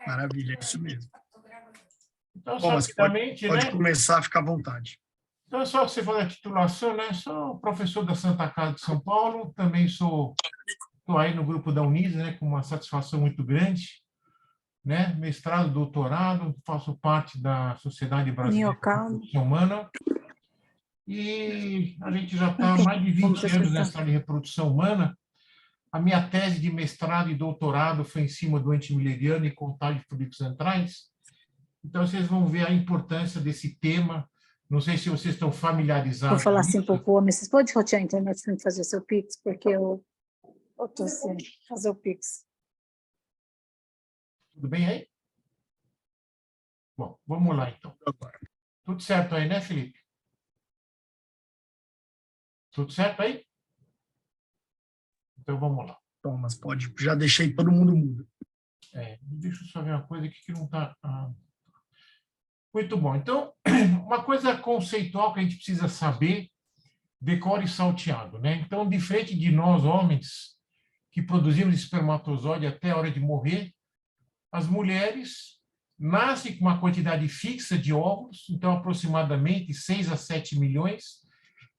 Maravilha, é isso mesmo. Então, Bom, mas rapidamente, pode né? começar, fica à vontade. Então, é só você fazer a titulação, né? Sou professor da Santa Casa de São Paulo, também estou aí no grupo da Unisa, né? Com uma satisfação muito grande, né? Mestrado, doutorado, faço parte da Sociedade Brasileira de Reprodução Humana. E a gente já está há mais de 20 anos nessa área de reprodução humana. A minha tese de mestrado e doutorado foi em cima do antimileriano e contágio de fluidos centrais. Então, vocês vão ver a importância desse tema. Não sei se vocês estão familiarizados. Vou falar assim um pouco, mas vocês podem rotear a internet para fazer seu Pix, porque eu estou assim, fazer o Pix. Tudo bem aí? Bom, vamos lá, então. Tudo certo aí, né, Felipe? Tudo certo aí? Então, vamos lá. Thomas, pode. Já deixei todo mundo mudo. Deixa eu só ver uma coisa aqui que não está... Muito bom. Então, uma coisa conceitual que a gente precisa saber, decore salteado, né? Então, diferente de nós, homens, que produzimos espermatozoide até a hora de morrer, as mulheres nascem com uma quantidade fixa de óvulos, então, aproximadamente 6 a 7 milhões.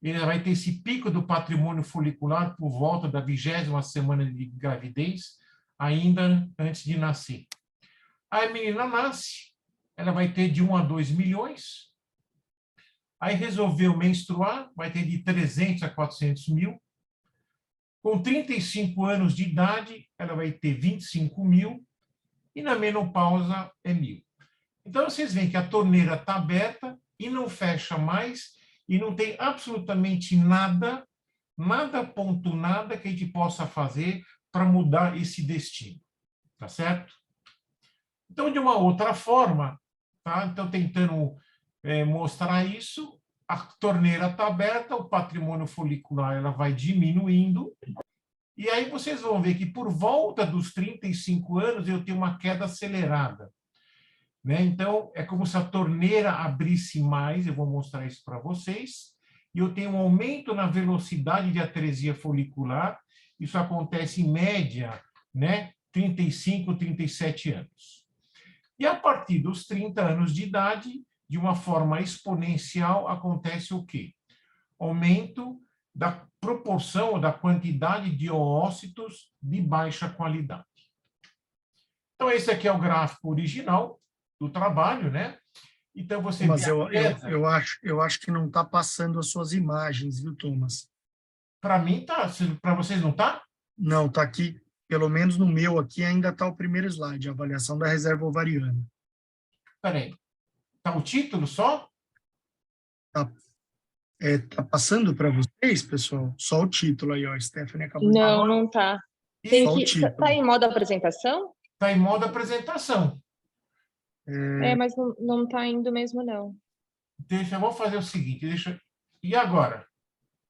Ele vai ter esse pico do patrimônio folicular por volta da 20ª semana de gravidez, ainda antes de nascer. Aí a menina nasce, ela vai ter de 1 a 2 milhões. Aí resolveu menstruar, vai ter de 300 a 400 mil. Com 35 anos de idade, ela vai ter 25 mil. E na menopausa é 1.000. Então, vocês veem que a torneira está aberta e não fecha mais, e não tem absolutamente nada, ponto nada, que a gente possa fazer para mudar esse destino. Tá certo? Então, de uma outra forma, tá? Então, tentando mostrar isso, a torneira está aberta, o patrimônio folicular ela vai diminuindo, e aí vocês vão ver que por volta dos 35 anos eu tenho uma queda acelerada. Né? Então, é como se a torneira abrisse mais, eu vou mostrar isso para vocês, e eu tenho um aumento na velocidade de atresia folicular, isso acontece em média, né, 35, 37 anos. E a partir dos 30 anos de idade, de uma forma exponencial, acontece o quê? Aumento da proporção ou da quantidade de oócitos de baixa qualidade. Então, esse aqui é o gráfico original do trabalho, né? Então, você Mas vê a queda. eu acho que não está passando as suas imagens, viu, Thomas? Para mim, tá. Para vocês não tá? Não, está aqui, pelo menos no meu aqui, ainda está o primeiro slide, a avaliação da reserva ovariana. Espera aí. Tá o título só? Tá passando para vocês, pessoal? Só o título aí, ó. A Stephanie acabou de Não, falar. não tá. Só o título. Tá em modo apresentação? Tá em modo apresentação. Mas não tá indo mesmo, não. Eu vou fazer o seguinte, E agora?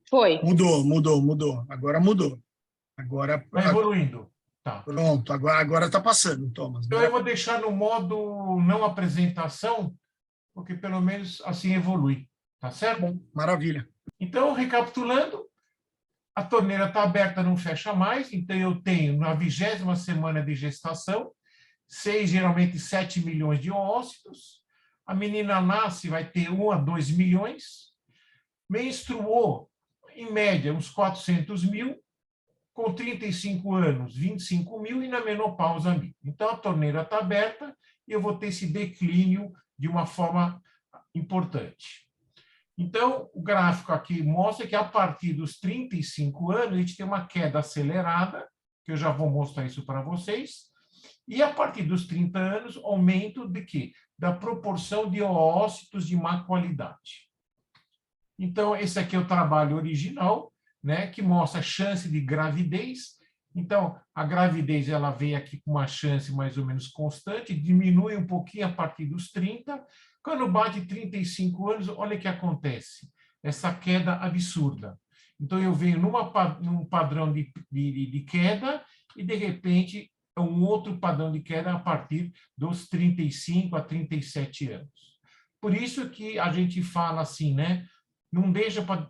Foi. Mudou. Agora mudou. Agora. Está evoluindo. Tá. Pronto, agora está passando, Thomas. Então, eu vou deixar no modo não apresentação, porque pelo menos assim evolui. Tá certo? Bom, maravilha. Então, recapitulando, a torneira está aberta, não fecha mais, então eu tenho na 20ª semana de gestação, geralmente 7 milhões de oócitos, a menina nasce, vai ter 1 a 2 milhões, menstruou, em média, uns 400 mil, com 35 anos, 25 mil, e na menopausa, 1.000. Então, a torneira está aberta e eu vou ter esse declínio de uma forma importante. Então, o gráfico aqui mostra que a partir dos 35 anos, a gente tem uma queda acelerada, que eu já vou mostrar isso para vocês, e a partir dos 30 anos, aumento de quê? Da proporção de oócitos de má qualidade. Então, esse aqui é o trabalho original, né, que mostra a chance de gravidez. Então, a gravidez ela vem aqui com uma chance mais ou menos constante, diminui um pouquinho a partir dos 30. Quando bate 35 anos, olha o que acontece. Essa queda absurda. Então, eu venho num padrão de queda e, de repente, é um outro padrão de queda a partir dos 35 a 37 anos. Por isso que a gente fala assim, né? Não deixa para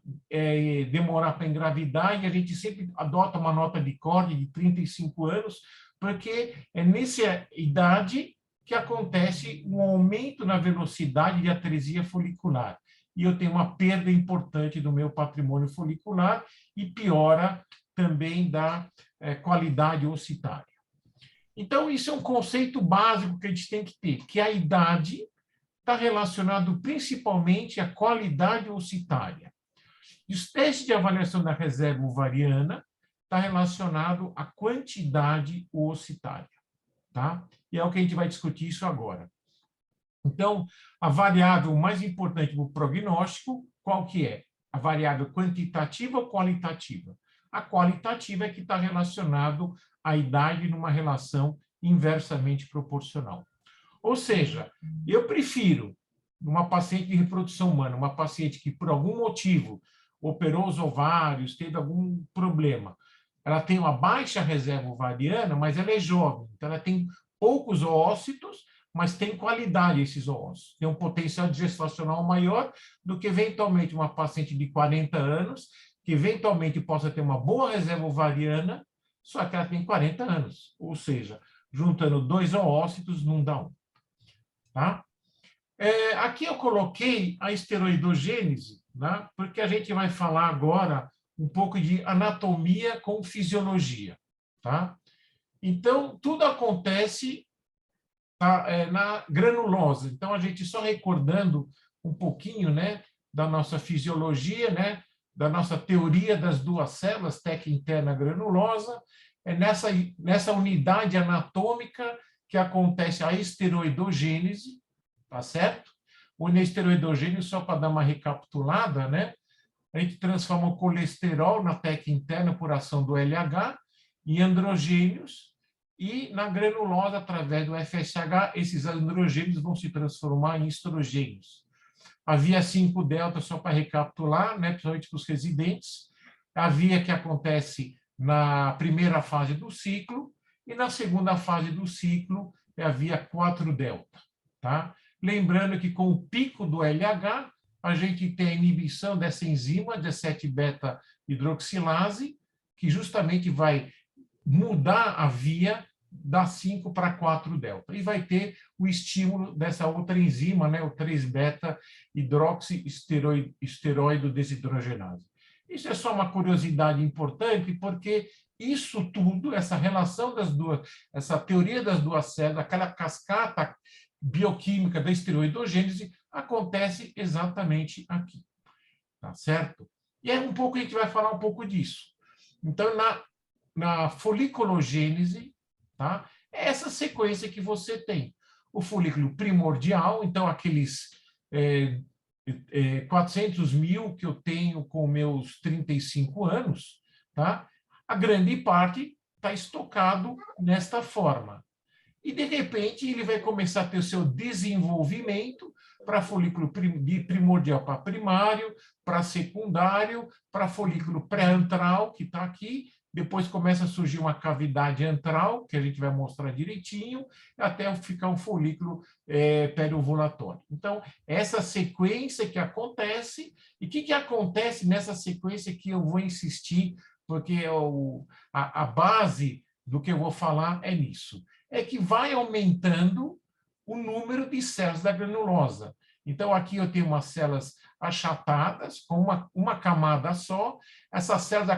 demorar para engravidar, e a gente sempre adota uma nota de corte de 35 anos, porque é nessa idade que acontece um aumento na velocidade de atresia folicular. E eu tenho uma perda importante do meu patrimônio folicular e piora também da qualidade ocitária. Então, isso é um conceito básico que a gente tem que ter, que a idade está relacionado principalmente à qualidade ocitária. E os testes de avaliação da reserva ovariana está relacionado à quantidade ocitária, tá? E é o que a gente vai discutir isso agora. Então, a variável mais importante do prognóstico, qual que é? A variável quantitativa ou qualitativa? A qualitativa é que está relacionado à idade numa relação inversamente proporcional. Ou seja, eu prefiro, numa paciente de reprodução humana, uma paciente que, por algum motivo, operou os ovários, teve algum problema, ela tem uma baixa reserva ovariana, mas ela é jovem, então ela tem poucos oócitos, mas tem qualidade esses oócitos. Tem um potencial gestacional maior do que, eventualmente, uma paciente de 40 anos, que, eventualmente, possa ter uma boa reserva ovariana, só que ela tem 40 anos. Ou seja, juntando 2 oócitos, não dá 1. Tá? Aqui eu coloquei a esteroidogênese, né? Porque a gente vai falar agora um pouco de anatomia com fisiologia. Tá? Então, tudo acontece na granulosa. Então, a gente só recordando um pouquinho, né, da nossa fisiologia, né, da nossa teoria das 2 células, teca interna granulosa, é nessa unidade anatômica que acontece a esteroidogênese, tá certo? O esteroidogênese, só para dar uma recapitulada, né, a gente transforma o colesterol na teca interna por ação do LH em androgênios, e na granulosa, através do FSH, esses androgênios vão se transformar em estrogênios. A via 5-delta, só para recapitular, né, principalmente para os residentes, a via que acontece na primeira fase do ciclo, e na segunda fase do ciclo é a via 4-delta. Tá? Lembrando que com o pico do LH, a gente tem a inibição dessa enzima, 17-beta-hidroxilase, que justamente vai mudar a via da 5 para 4-delta. E vai ter o estímulo dessa outra enzima, né, o 3-beta-hidroxiesteroide desidrogenase. Isso é só uma curiosidade importante, porque isso tudo, essa relação das 2, essa teoria das 2 células, aquela cascata bioquímica da esteroidogênese, acontece exatamente aqui. Tá certo? E é um pouco, a gente vai falar um pouco disso. Então, na foliculogênese, tá? É essa sequência que você tem. O folículo primordial, então aqueles 400 mil que eu tenho com meus 35 anos, tá? A grande parte está estocado nesta forma. E, de repente, ele vai começar a ter o seu desenvolvimento para folículo primordial para primário, para secundário, para folículo pré-antral, que está aqui. Depois começa a surgir uma cavidade antral, que a gente vai mostrar direitinho, até ficar um folículo periovulatório. Então, essa sequência que acontece, e o que acontece nessa sequência que eu vou insistir, porque a base do que eu vou falar é nisso. É que vai aumentando o número de células da granulosa. Então, aqui eu tenho umas células achatadas, com uma camada só. Essas células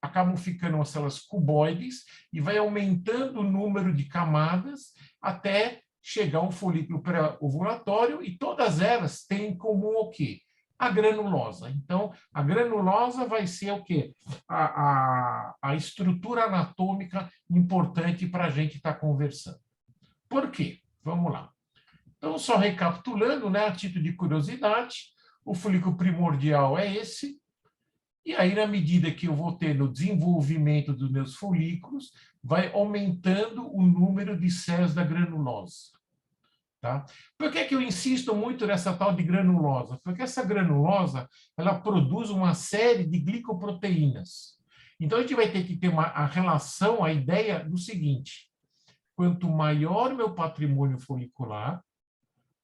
acabam ficando umas células cuboides e vai aumentando o número de camadas até chegar ao folículo pré-ovulatório, e todas elas têm em comum o quê? A granulosa. Então, a granulosa vai ser o quê? A estrutura anatômica importante para a gente estar conversando. Por quê? Vamos lá. Então, só recapitulando, né, a título de curiosidade, o folículo primordial é esse, e aí, na medida que eu vou tendo o desenvolvimento dos meus folículos, vai aumentando o número de células da granulosa. Tá? Por que eu insisto muito nessa tal de granulosa? Porque essa granulosa, ela produz uma série de glicoproteínas. Então, a gente vai ter que ter a relação, a ideia do seguinte: quanto maior o meu patrimônio folicular,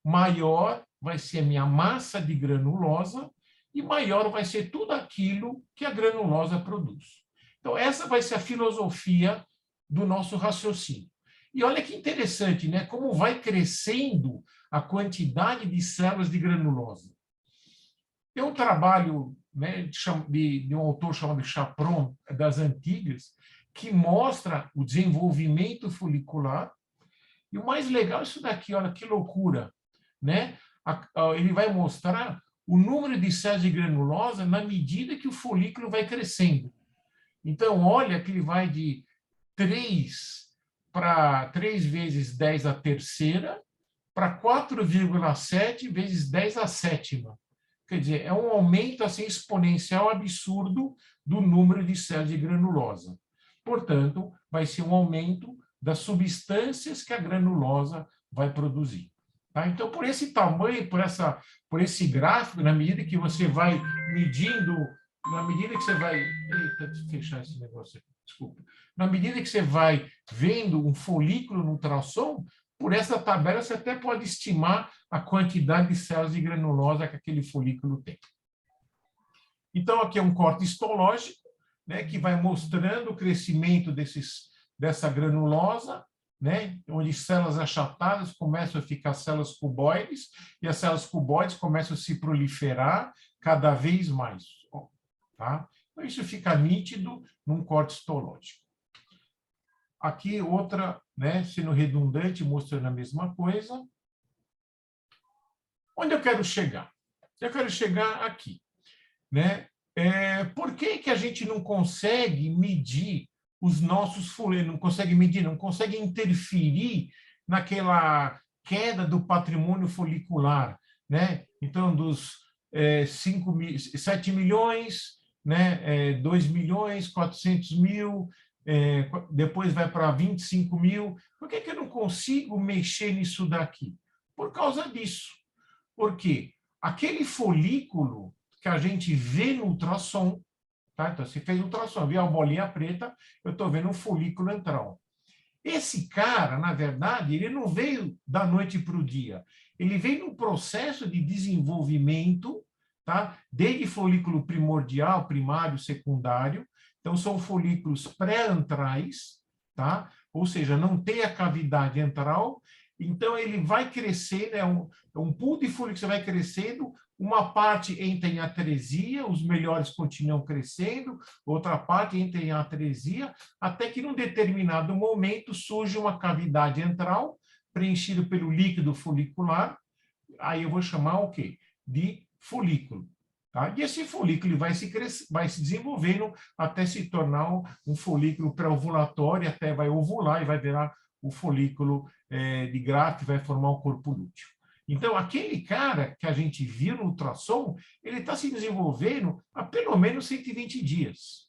maior vai ser a minha massa de granulosa e maior vai ser tudo aquilo que a granulosa produz. Então, essa vai ser a filosofia do nosso raciocínio. E olha que interessante, né? Como vai crescendo a quantidade de células de granulosa. Tem um trabalho, né, de um autor chamado Chapron, das antigas, que mostra o desenvolvimento folicular. E o mais legal é isso daqui, olha que loucura, né? Ele vai mostrar o número de células de granulosa na medida que o folículo vai crescendo. Então, olha que ele vai de 3 para 3 vezes 10 à terceira para 4,7 vezes 10 à sétima. Quer dizer, é um aumento assim, exponencial absurdo do número de células de granulosa. Portanto, vai ser um aumento das substâncias que a granulosa vai produzir. Tá? Então, por esse tamanho, por esse gráfico, na medida que você vai medindo, na medida que você vai... Eita, deixa eu fechar esse negócio aqui, desculpa. Na medida que você vai vendo um folículo no ultrassom, por essa tabela você até pode estimar a quantidade de células de granulosa que aquele folículo tem. Então, aqui é um corte histológico, né, que vai mostrando o crescimento dessa granulosa, né, onde células achatadas começam a ficar células cuboides, e as células cuboides começam a se proliferar cada vez mais. Tá? Então, isso fica nítido num corte histológico. Aqui outra, né, sendo redundante, mostrando a mesma coisa. Onde eu quero chegar? Eu quero chegar aqui, né? Por que a gente não consegue medir os nossos folículos, não consegue interferir naquela queda do patrimônio folicular, né? Então, dos 7 milhões, né? 2 milhões, 400 mil, depois vai para 25 mil. Por que eu não consigo mexer nisso daqui? Por causa disso. Porque aquele folículo que a gente vê no ultrassom, tá? Então, se fez ultrassom, viu a bolinha preta, eu estou vendo um folículo antral. Esse cara, na verdade, ele não veio da noite para o dia. Ele veio num processo de desenvolvimento, tá? Desde folículo primordial, primário, secundário. Então, são folículos pré-antrais, tá? Ou seja, não tem a cavidade antral. Então, ele vai crescer, é um pool de folículos que vai crescendo, uma parte entra em atresia, os melhores continuam crescendo, outra parte entra em atresia, até que, num determinado momento, surge uma cavidade antral, preenchida pelo líquido folicular, aí eu vou chamar o quê? De folículo. Tá? E esse folículo vai se desenvolvendo até se tornar um folículo pré-ovulatório, até vai ovular e vai virar o folículo de Graft, vai formar o corpo lúteo. Então, aquele cara que a gente viu no ultrassom, ele está se desenvolvendo há pelo menos 120 dias.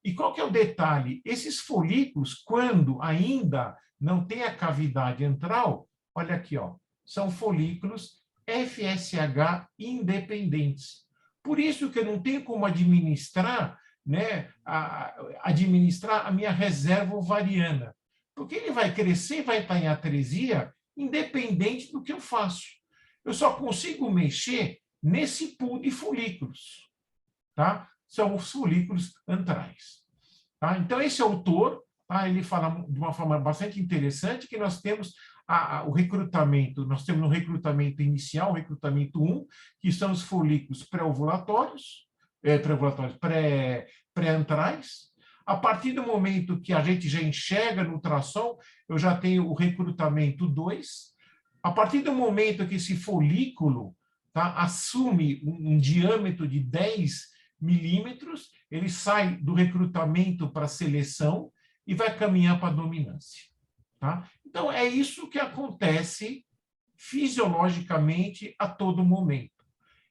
E qual que é o detalhe? Esses folículos, quando ainda não tem a cavidade antral, olha aqui, ó, são folículos FSH independentes. Por isso que eu não tenho como administrar, né, administrar a minha reserva ovariana. Porque ele vai crescer, vai estar em atresia, independente do que eu faço. Eu só consigo mexer nesse pool de folículos. Tá? São os folículos antrais. Tá? Então, esse autor, tá, ele fala de uma forma bastante interessante que nós temos o recrutamento, nós temos no recrutamento inicial, o recrutamento 1, que são os folículos pré-ovulatórios, pré-antrais. A partir do momento que a gente já enxerga no ultrassom, eu já tenho o recrutamento 2. A partir do momento que esse folículo, tá, assume um diâmetro de 10 milímetros, ele sai do recrutamento para a seleção e vai caminhar para a dominância. Tá? Então, é isso que acontece fisiologicamente a todo momento.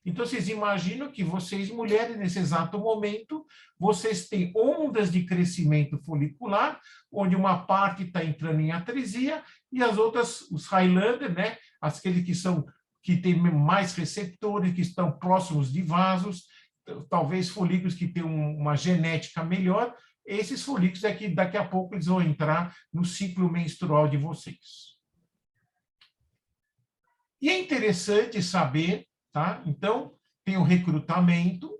Então, vocês imaginam que vocês, mulheres, nesse exato momento, vocês têm ondas de crescimento folicular, onde uma parte está entrando em atresia e as outras, os Highlander, né, aqueles que têm mais receptores, que estão próximos de vasos, talvez folículos que têm uma genética melhor, esses folículos é que daqui a pouco eles vão entrar no ciclo menstrual de vocês. E é interessante saber, tá? Então, tem o recrutamento,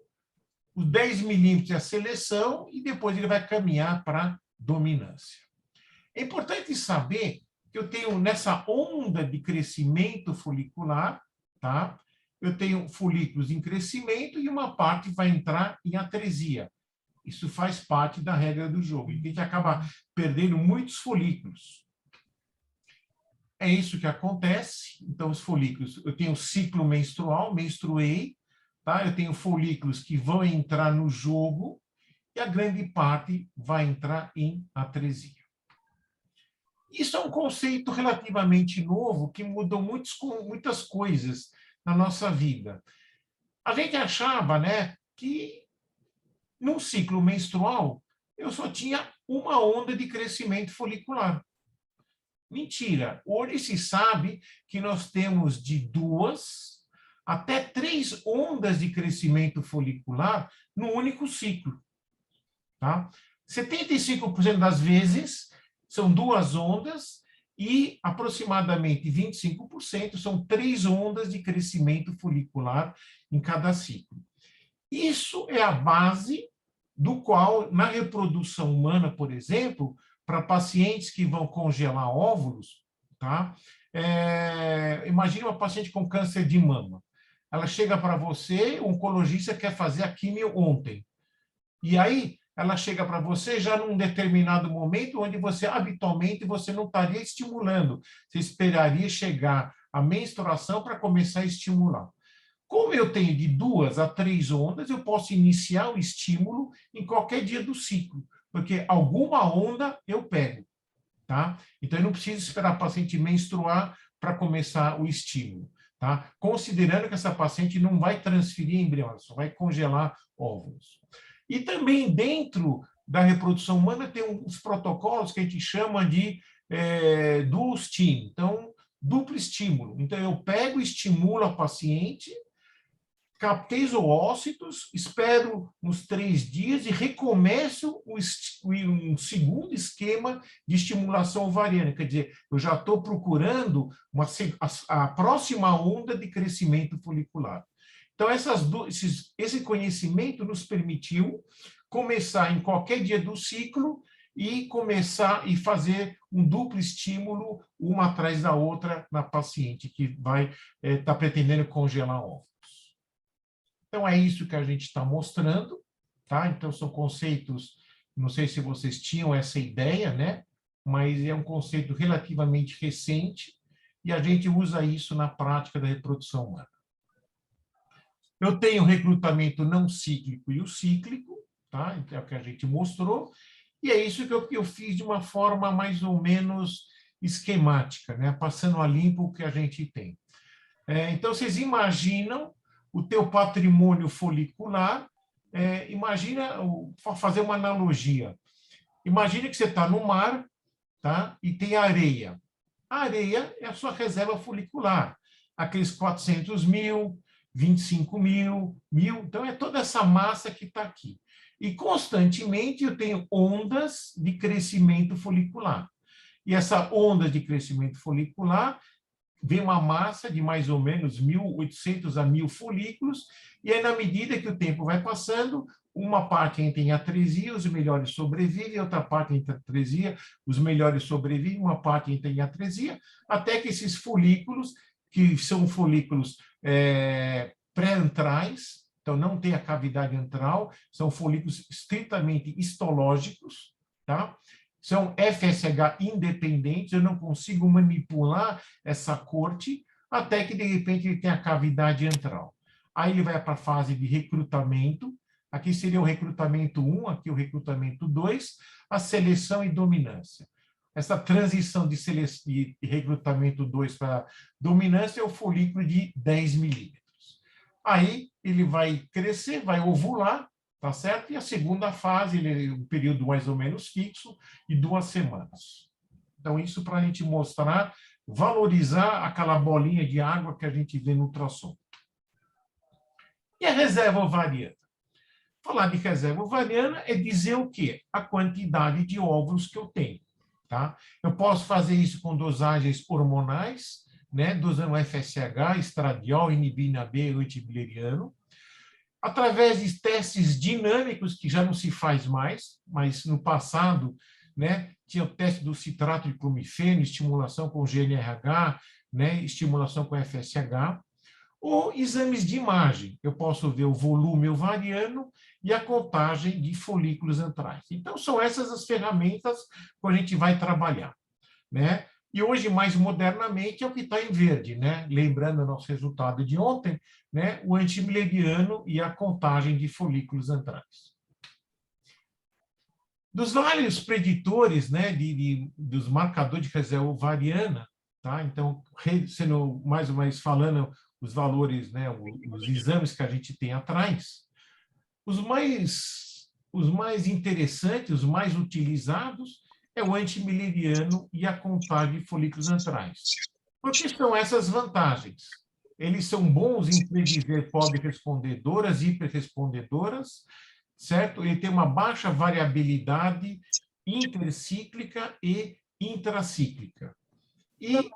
os 10 milímetros é a seleção, e depois ele vai caminhar para a dominância. É importante saber que eu tenho nessa onda de crescimento folicular, tá? Eu tenho folículos em crescimento e uma parte vai entrar em atresia. Isso faz parte da regra do jogo. E a gente acaba perdendo muitos folículos. É isso que acontece. Então, os folículos, eu tenho ciclo menstrual, menstruei, tá? Eu tenho folículos que vão entrar no jogo e a grande parte vai entrar em atresia. Isso é um conceito relativamente novo que mudou muitas coisas na nossa vida. A gente achava, né, que no ciclo menstrual eu só tinha uma onda de crescimento folicular. Mentira! Hoje se sabe que nós temos de 2 até 3 ondas de crescimento folicular no único ciclo. Tá? 75% das vezes são 2 ondas e aproximadamente 25% são 3 ondas de crescimento folicular em cada ciclo. Isso é a base do qual, na reprodução humana, por exemplo, para pacientes que vão congelar óvulos, tá? Imagine uma paciente com câncer de mama. Ela chega para você, o oncologista quer fazer a quimio ontem. E aí, ela chega para você já num determinado momento onde você, habitualmente, você não estaria estimulando. Você esperaria chegar a menstruação para começar a estimular. Como eu tenho de 2 a 3 ondas, eu posso iniciar o estímulo em qualquer dia do ciclo, porque alguma onda eu pego, tá? Então, eu não preciso esperar a paciente menstruar para começar o estímulo, tá? Considerando que essa paciente não vai transferir embriões, só vai congelar óvulos. E também dentro da reprodução humana tem uns protocolos que a gente chama de dual stim, então, duplo estímulo. Então, eu pego e estimulo a paciente, captei oócitos, espero uns 3 dias e recomeço um segundo esquema de estimulação ovariana. Quer dizer, eu já estou procurando a próxima onda de crescimento folicular. Então, esse conhecimento nos permitiu começar em qualquer dia do ciclo e começar e fazer um duplo estímulo, uma atrás da outra, na paciente que vai estar pretendendo congelar óvulos. Então, é isso que a gente está mostrando, tá? Então, são conceitos, não sei se vocês tinham essa ideia, né? Mas é um conceito relativamente recente e a gente usa isso na prática da reprodução humana. Eu tenho o recrutamento não cíclico e o cíclico, tá? É o que a gente mostrou, e é isso que eu fiz de uma forma mais ou menos esquemática, né? Passando a limpo o que a gente tem. Então, vocês imaginam o teu patrimônio folicular, imagina, fazer uma analogia. Imagina que você está no mar, tá? E tem areia. A areia é a sua reserva folicular. Aqueles 400 mil, 25 mil, 1000. Então, é toda essa massa que está aqui. E, constantemente, eu tenho ondas de crescimento folicular. E essa onda de crescimento folicular vem uma massa de mais ou menos 1.800 a 1.000 folículos, e aí, na medida que o tempo vai passando, uma parte entra em atresia, os melhores sobrevivem, outra parte entra em atresia, os melhores sobrevivem, uma parte entra em atresia, até que esses folículos, que são folículos pré-antrais, então não tem a cavidade antral, são folículos estritamente histológicos, tá? São FSH independentes, eu não consigo manipular essa corte, até que, de repente, ele tem a cavidade antral. Aí ele vai para a fase de recrutamento, aqui seria o recrutamento 1, aqui o recrutamento 2, a seleção e dominância. Essa transição de recrutamento 2 para dominância é o folículo de 10 milímetros. Aí ele vai crescer, vai ovular, tá certo? E a segunda fase, ele é um período mais ou menos fixo, de 2 semanas. Então, isso para a gente mostrar, valorizar aquela bolinha de água que a gente vê no ultrassom. E a reserva ovariana? Falar de reserva ovariana é dizer o quê? A quantidade de óvulos que eu tenho, tá? Eu posso fazer isso com dosagens hormonais, né? Dosando FSH, estradiol, inibina B, antibileriano, através de testes dinâmicos, que já não se faz mais, mas no passado, né, tinha o teste do citrato de clomifeno, estimulação com GNRH, né, estimulação com FSH, ou exames de imagem. Eu posso ver o volume ovariano e a contagem de folículos antrais. Então, são essas as ferramentas que a gente vai trabalhar, né? E hoje, mais modernamente, é o que está em verde, né? Lembrando o nosso resultado de ontem, né? O antimileriano e a contagem de folículos antrais. Dos vários preditores, né, dos marcadores de reserva ovariana, tá? Então, sendo mais ou menos falando os valores, né, os exames que a gente tem atrás, os mais interessantes, os mais utilizados, é o antimileriano e a contagem de folículos antrais. Por que são essas vantagens? Eles são bons em predizer respondedoras e hiperrespondedoras, certo? Ele tem uma baixa variabilidade intercíclica e intracíclica. E,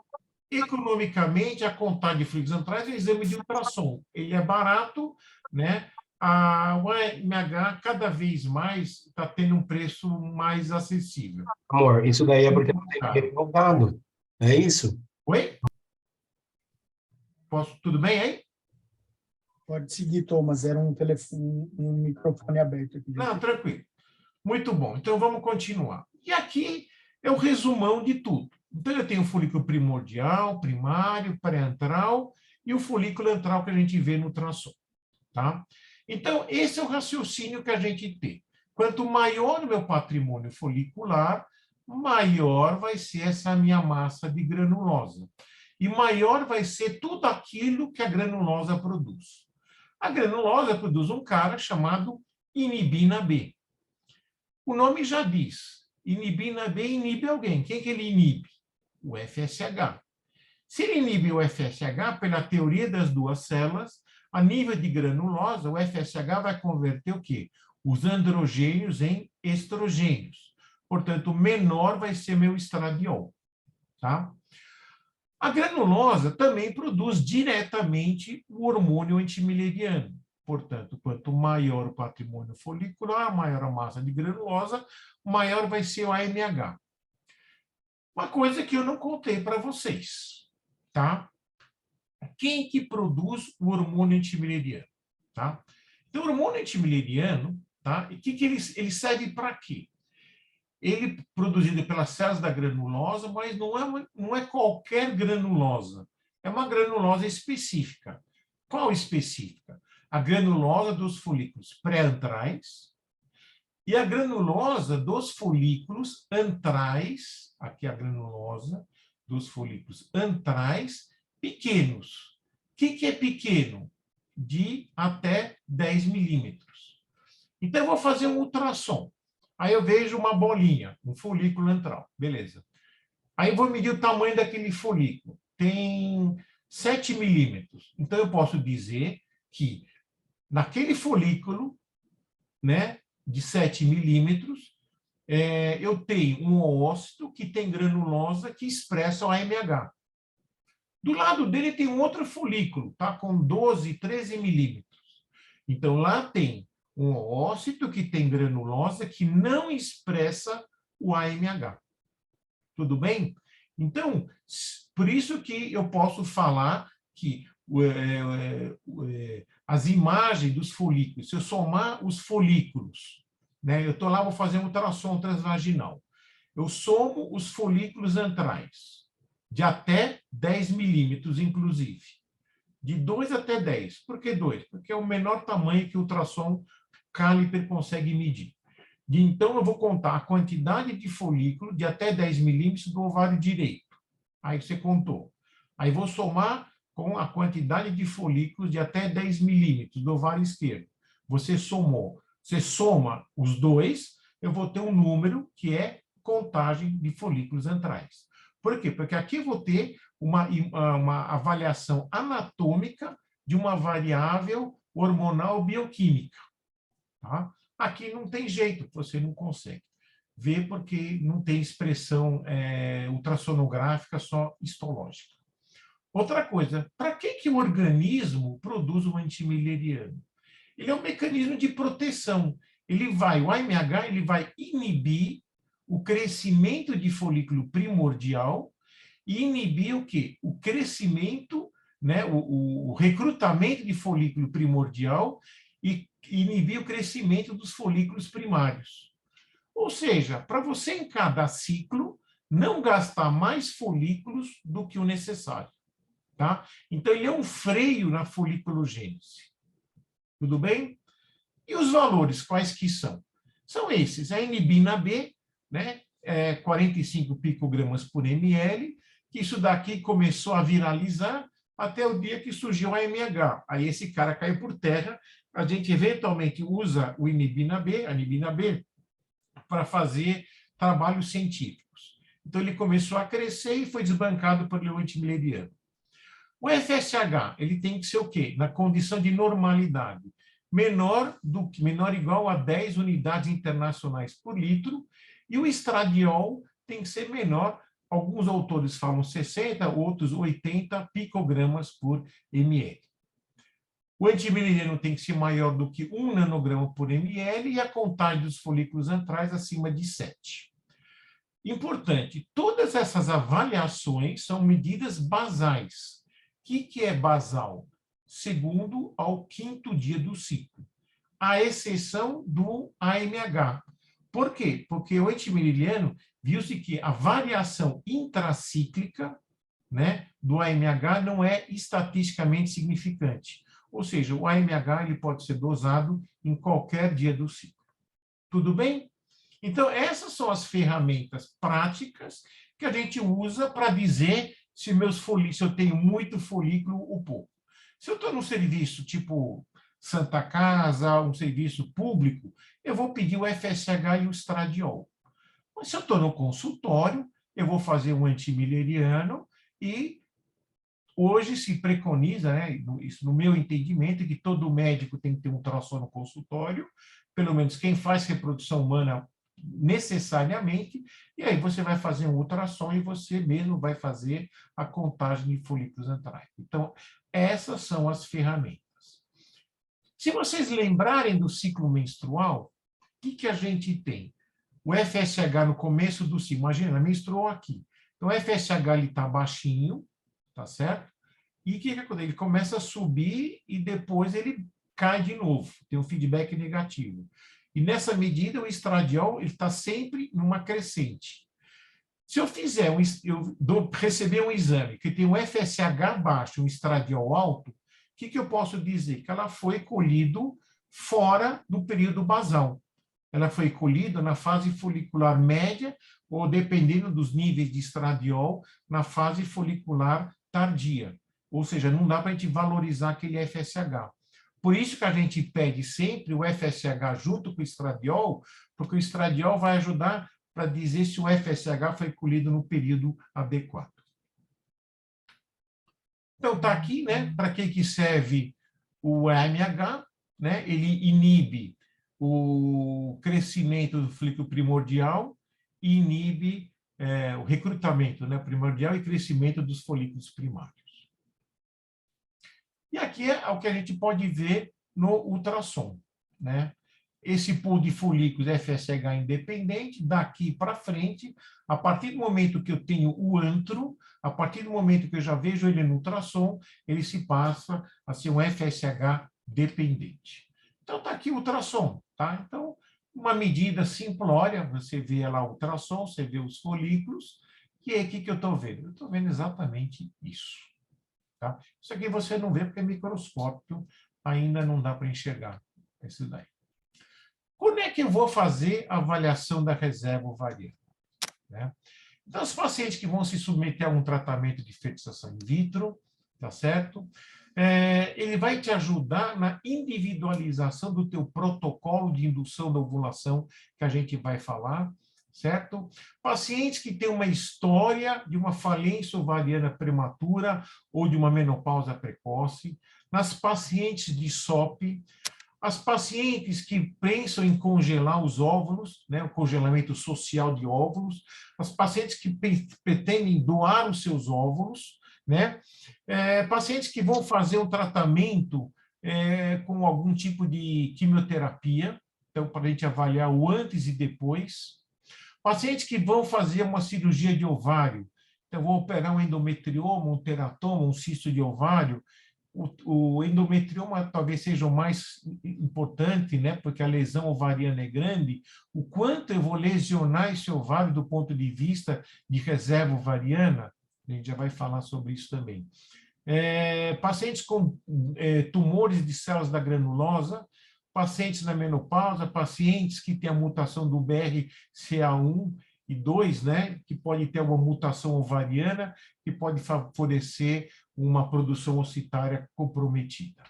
economicamente, a contagem de folículos antrais é um exame de ultrassom. Ele é barato, né? O AMH cada vez mais está tendo um preço mais acessível. Amor, isso daí é porque não tem dinheiro voltado. É isso? Oi? Tudo bem aí? Pode seguir, Thomas. Era um telefone, um microfone aberto aqui. Não, tranquilo. Muito bom. Então, vamos continuar. E aqui é o resumão de tudo. Então, eu tenho o folículo primordial, primário, pré-antral e o folículo antral que a gente vê no ultrassom, tá? Então, esse é o raciocínio que a gente tem. Quanto maior o meu patrimônio folicular, maior vai ser essa minha massa de granulosa. E maior vai ser tudo aquilo que a granulosa produz. A granulosa produz um cara chamado inibina B. O nome já diz, inibina B inibe alguém. Quem que ele inibe? O FSH. Se ele inibe o FSH, pela teoria das duas células, a nível de granulosa, o FSH vai converter o quê? Os androgênios em estrogênios. Portanto, menor vai ser meu estradiol. Tá? A granulosa também produz diretamente o hormônio antimileriano. Portanto, quanto maior o patrimônio folicular, maior a massa de granulosa, maior vai ser o AMH. Uma coisa que eu não contei para vocês, tá? Quem que produz o hormônio antimileriano, tá? Então, o hormônio antimileriano, tá? E ele serve para quê? Ele é produzido pelas células da granulosa, mas não é qualquer granulosa. É uma granulosa específica. Qual específica? A granulosa dos folículos pré-antrais e a granulosa dos folículos antrais, aqui a granulosa dos folículos antrais pequenos. O que é pequeno? De até 10 milímetros. Então, eu vou fazer um ultrassom. Aí eu vejo uma bolinha, um folículo antral. Beleza. Aí eu vou medir o tamanho daquele folículo. Tem 7 milímetros. Então, eu posso dizer que naquele folículo, né, de 7 milímetros, eu tenho um oócito que tem granulosa que expressa o AMH. Do lado dele tem um outro folículo, tá, com 12, 13 milímetros. Então, lá tem um oócito que tem granulosa que não expressa o AMH. Tudo bem? Então, por isso que eu posso falar que as imagens dos folículos, se eu somar os folículos, né, eu estou lá, vou fazer um ultrassom transvaginal, eu somo os folículos antrais, de até 10 milímetros, inclusive. De 2 até 10. Por que 2? Porque é o menor tamanho que o ultrassom Caliper consegue medir. Então, eu vou contar a quantidade de folículo de até 10 milímetros do ovário direito. Aí você contou. Aí vou somar com a quantidade de folículos de até 10 milímetros do ovário esquerdo. Você somou. Você soma os dois, eu vou ter um número que é contagem de folículos antrais. Por quê? Porque aqui eu vou ter uma avaliação anatômica de uma variável hormonal bioquímica. Tá? Aqui não tem jeito, você não consegue ver porque não tem expressão ultrassonográfica, só histológica. Outra coisa, para que o organismo produz o antimileriano? Ele é um mecanismo de proteção. O AMH ele vai inibir o crescimento de folículo primordial e inibir o quê? O crescimento, né, o recrutamento de folículo primordial e inibir o crescimento dos folículos primários. Ou seja, para você em cada ciclo não gastar mais folículos do que o necessário. Tá? Então, ele é um freio na foliculogênese. Tudo bem? E os valores, quais que são? São esses, a inibina B, né, 45 picogramas por ml, que isso daqui começou a viralizar até o dia que surgiu a AMH. Aí esse cara caiu por terra, a gente eventualmente usa o inibina B, a inibina B, para fazer trabalhos científicos. Então, ele começou a crescer e foi desbancado pelo antimileriano. O FSH, ele tem que ser o quê? Na condição de normalidade. Menor ou igual a 10 unidades internacionais por litro, e o estradiol tem que ser menor, alguns autores falam 60, outros 80 picogramas por ml. O antimileriano tem que ser maior do que 1 nanograma por ml e a contagem dos folículos antrais acima de 7. Importante, todas essas avaliações são medidas basais. O que é basal? Segundo ao 5º dia do ciclo, à exceção do AMH. Por quê? Porque o antimileriano viu-se que a variação intracíclica, né, do AMH não é estatisticamente significante. Ou seja, o AMH ele pode ser dosado em qualquer dia do ciclo. Tudo bem? Então, essas são as ferramentas práticas que a gente usa para dizer se eu tenho muito folículo ou pouco. Se eu estou num serviço tipo Santa Casa, um serviço público, eu vou pedir o FSH e o estradiol. Mas se eu estou no consultório, eu vou fazer um antimileriano e hoje se preconiza, né, isso no meu entendimento, que todo médico tem que ter um ultrassom no consultório, pelo menos quem faz reprodução humana necessariamente, e aí você vai fazer um ultrassom e você mesmo vai fazer a contagem de folículos antrais. Então, essas são as ferramentas. Se vocês lembrarem do ciclo menstrual, o que a gente tem? O FSH no começo do ciclo, imagina, menstruou aqui. Então, o FSH está baixinho, tá certo? E o que acontece? Ele começa a subir e depois ele cai de novo, tem um feedback negativo. E nessa medida, o estradiol está sempre numa crescente. Se eu fizer receber um exame que tem um FSH baixo, um estradiol alto, o que eu posso dizer? Que ela foi colhido fora do período basal. Ela foi colhida na fase folicular média, ou dependendo dos níveis de estradiol, na fase folicular tardia. Ou seja, não dá para a gente valorizar aquele FSH. Por isso que a gente pede sempre o FSH junto com o estradiol, porque o estradiol vai ajudar para dizer se o FSH foi colhido no período adequado. Então, está aqui, né, para que serve o AMH, né? Ele inibe o crescimento do folículo primordial e inibe o recrutamento, né, primordial e crescimento dos folículos primários. E aqui é o que a gente pode ver no ultrassom, né? Esse pool de folículos FSH independente, daqui para frente, a partir do momento que eu tenho o antro, a partir do momento que eu já vejo ele no ultrassom, ele se passa a ser um FSH dependente. Então, está aqui o ultrassom, tá? Então, uma medida simplória, você vê lá o ultrassom, você vê os folículos, e aí o que eu estou vendo? Eu estou vendo exatamente isso. Tá? Isso aqui você não vê porque é microscópio, ainda não dá para enxergar isso daí. Quando é que eu vou fazer a avaliação da reserva ovariana? Né? Então, os pacientes que vão se submeter a um tratamento de fertilização in vitro, tá certo? Ele vai te ajudar na individualização do teu protocolo de indução da ovulação, que a gente vai falar, certo? Pacientes que têm uma história de uma falência ovariana prematura ou de uma menopausa precoce, nas pacientes de SOP, as pacientes que pensam em congelar os óvulos, né, o congelamento social de óvulos, as pacientes que pretendem doar os seus óvulos, né, pacientes que vão fazer um tratamento com algum tipo de quimioterapia, então, para a gente avaliar o antes e depois, Pacientes que vão fazer uma cirurgia de ovário, então, vou operar um endometrioma, um teratoma, um cisto de ovário. O endometrioma talvez seja o mais importante, né? Porque a lesão ovariana é grande. O quanto eu vou lesionar esse ovário do ponto de vista de reserva ovariana, a gente já vai falar sobre isso também. Pacientes com tumores de células da granulosa, pacientes na menopausa, pacientes que têm a mutação do BRCA1 e 2, né, que pode ter uma mutação ovariana, que pode favorecer uma produção ocitária comprometida.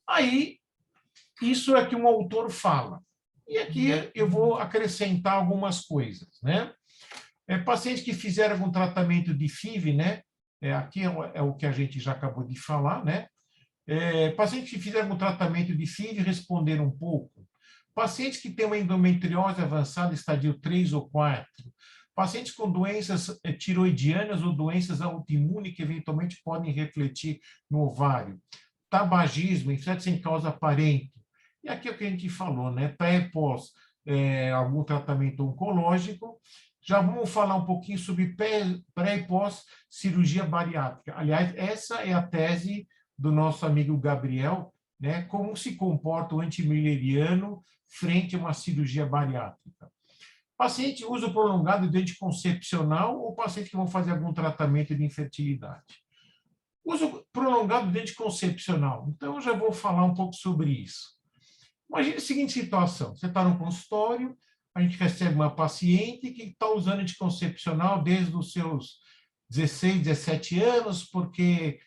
Aí, isso é que um autor fala. E aqui eu vou acrescentar algumas coisas, né? Pacientes que fizeram algum tratamento de FIV, né? Aqui é o que a gente já acabou de falar, né? Pacientes que fizeram um tratamento de FIV responderam um pouco. Pacientes que têm uma endometriose avançada, estadio 3 ou 4. Pacientes com doenças tiroidianas ou doenças autoimunes que eventualmente podem refletir no ovário. Tabagismo, insetos sem causa aparente. E aqui é o que a gente falou, né? Pré e pós algum tratamento oncológico. Já vamos falar um pouquinho sobre pré e pós cirurgia bariátrica. Aliás, essa é a tese do nosso amigo Gabriel, né? Como se comporta o antimileriano frente a uma cirurgia bariátrica. Paciente uso prolongado de anticoncepcional ou paciente que vão fazer algum tratamento de infertilidade. Uso prolongado de anticoncepcional. Então, eu já vou falar um pouco sobre isso. Imagine a seguinte situação. Você está no consultório, a gente recebe uma paciente que está usando anticoncepcional desde os seus 16, 17 anos, porque,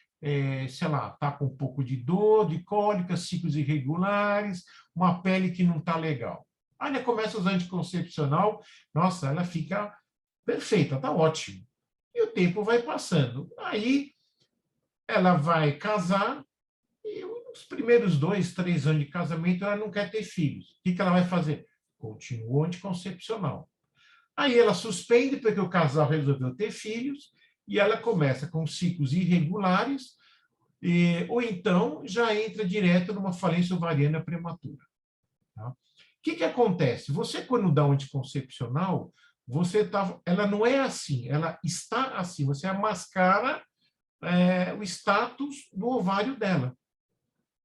sei lá, está com um pouco de dor, de cólica, ciclos irregulares, uma pele que não está legal. Aí ela começa a usar anticoncepcional, nossa, ela fica perfeita, está ótimo. E o tempo vai passando. Aí ela vai casar e os primeiros 2, 3 anos de casamento ela não quer ter filhos. O que ela vai fazer? Continua anticoncepcional. Aí ela suspende porque o casal resolveu ter filhos e ela começa com ciclos irregulares ou então já entra direto numa falência ovariana prematura. Tá? O que acontece? Você, quando dá um anticoncepcional, ela não é assim, ela está assim. Você mascara o status do ovário dela.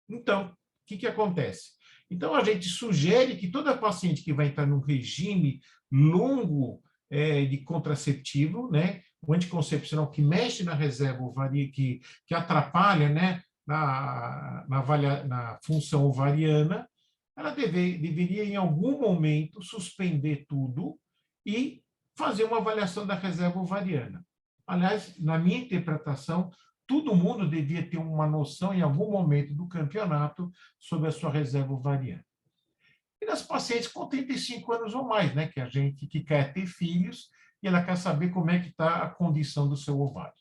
Então, o que acontece? Então, a gente sugere que toda paciente que vai entrar num regime longo de contraceptivo, né, o anticoncepcional que mexe na reserva ovariana, que atrapalha, né, na função ovariana, ela deveria, em algum momento, suspender tudo e fazer uma avaliação da reserva ovariana. Aliás, na minha interpretação, todo mundo devia ter uma noção, em algum momento do campeonato, sobre a sua reserva ovariana. E nas pacientes com 35 anos ou mais, né, que a gente que quer ter filhos e ela quer saber como é que está a condição do seu ovário.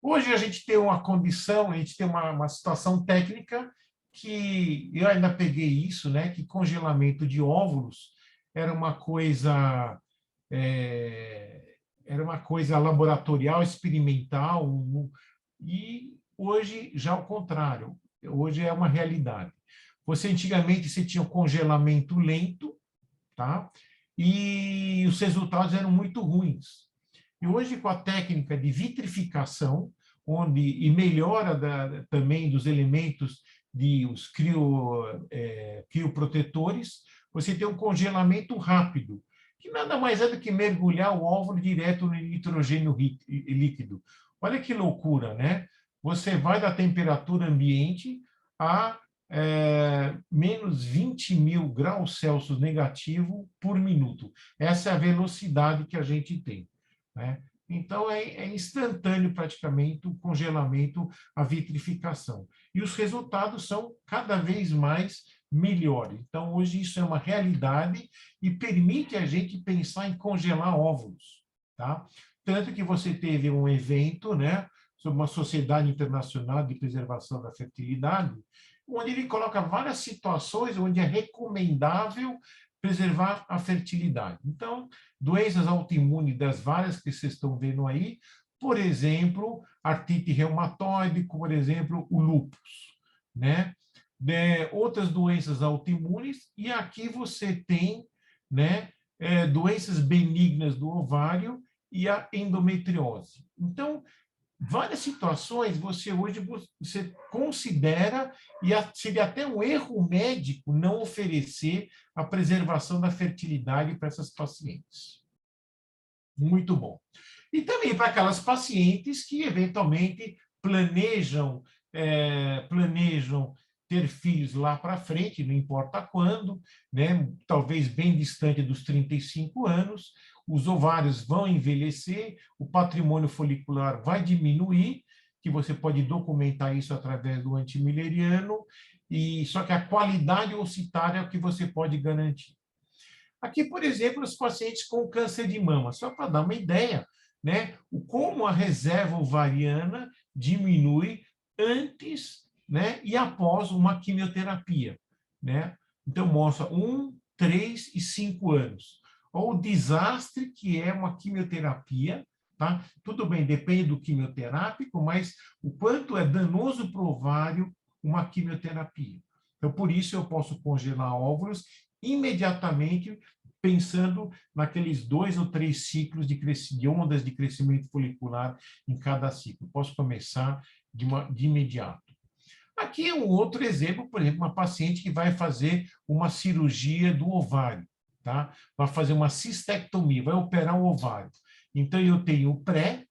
Hoje a gente tem uma condição, a gente tem uma situação técnica que eu ainda peguei isso, né, que congelamento de óvulos era uma coisa laboratorial, experimental, e hoje já ao contrário, hoje é uma realidade. Antigamente você tinha um congelamento lento, tá? E os resultados eram muito ruins. E hoje, com a técnica de vitrificação, e melhora também dos elementos os crioprotetores, você tem um congelamento rápido, que nada mais é do que mergulhar o óvulo direto no nitrogênio líquido. Olha que loucura, né? Você vai da temperatura ambiente a menos 20.000 graus Celsius negativo por minuto. Essa é a velocidade que a gente tem, né? Então, é instantâneo praticamente o congelamento, a vitrificação. E os resultados são cada vez mais melhores. Então, hoje isso é uma realidade e permite a gente pensar em congelar óvulos, tá? Tanto que você teve um evento, né, sobre uma Sociedade Internacional de Preservação da Fertilidade, onde ele coloca várias situações onde é recomendável preservar a fertilidade. Então, doenças autoimunes das várias que vocês estão vendo aí, por exemplo, artrite reumatoide, por exemplo, o lúpus, né? Outras doenças autoimunes, e aqui você tem, né, doenças benignas do ovário e a endometriose. Então, várias situações você considera, e seria até um erro médico não oferecer a preservação da fertilidade para essas pacientes. Muito bom. E também para aquelas pacientes que, eventualmente, planejam ter filhos lá para frente, não importa quando, né? Talvez bem distante dos 35 anos, os ovários vão envelhecer, o patrimônio folicular vai diminuir, que você pode documentar isso através do antimileriano, e só que a qualidade ocitária é o que você pode garantir. Aqui, por exemplo, os pacientes com câncer de mama, só para dar uma ideia, né, como a reserva ovariana diminui antes, né, e após uma quimioterapia, né? Então, mostra 1, 3 e 5 anos. Ou o desastre que é uma quimioterapia, tá? Tudo bem, depende do quimioterápico, mas o quanto é danoso para o ovário uma quimioterapia. Então, por isso eu posso congelar óvulos imediatamente, pensando naqueles 2 ou 3 ciclos de ondas de crescimento folicular em cada ciclo. Posso começar de imediato. Aqui é um outro exemplo, por exemplo, uma paciente que vai fazer uma cirurgia do ovário, tá? Vai fazer uma cistectomia, vai operar o ovário. Então, eu tenho o pré,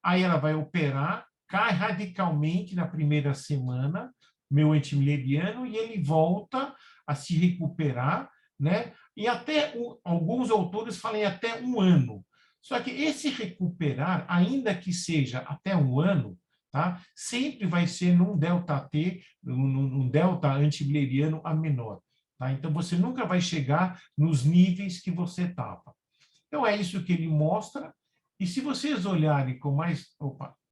aí ela vai operar, cai radicalmente na primeira semana, meu antimileriano, e ele volta a se recuperar, né? E até alguns autores falam até 1 ano. Só que esse recuperar, ainda que seja até 1 ano, tá? Sempre vai ser num delta-T, num delta antimileriano a menor. Tá? Então, você nunca vai chegar nos níveis que você estava. Então, é isso que ele mostra. E se vocês olharem com mais...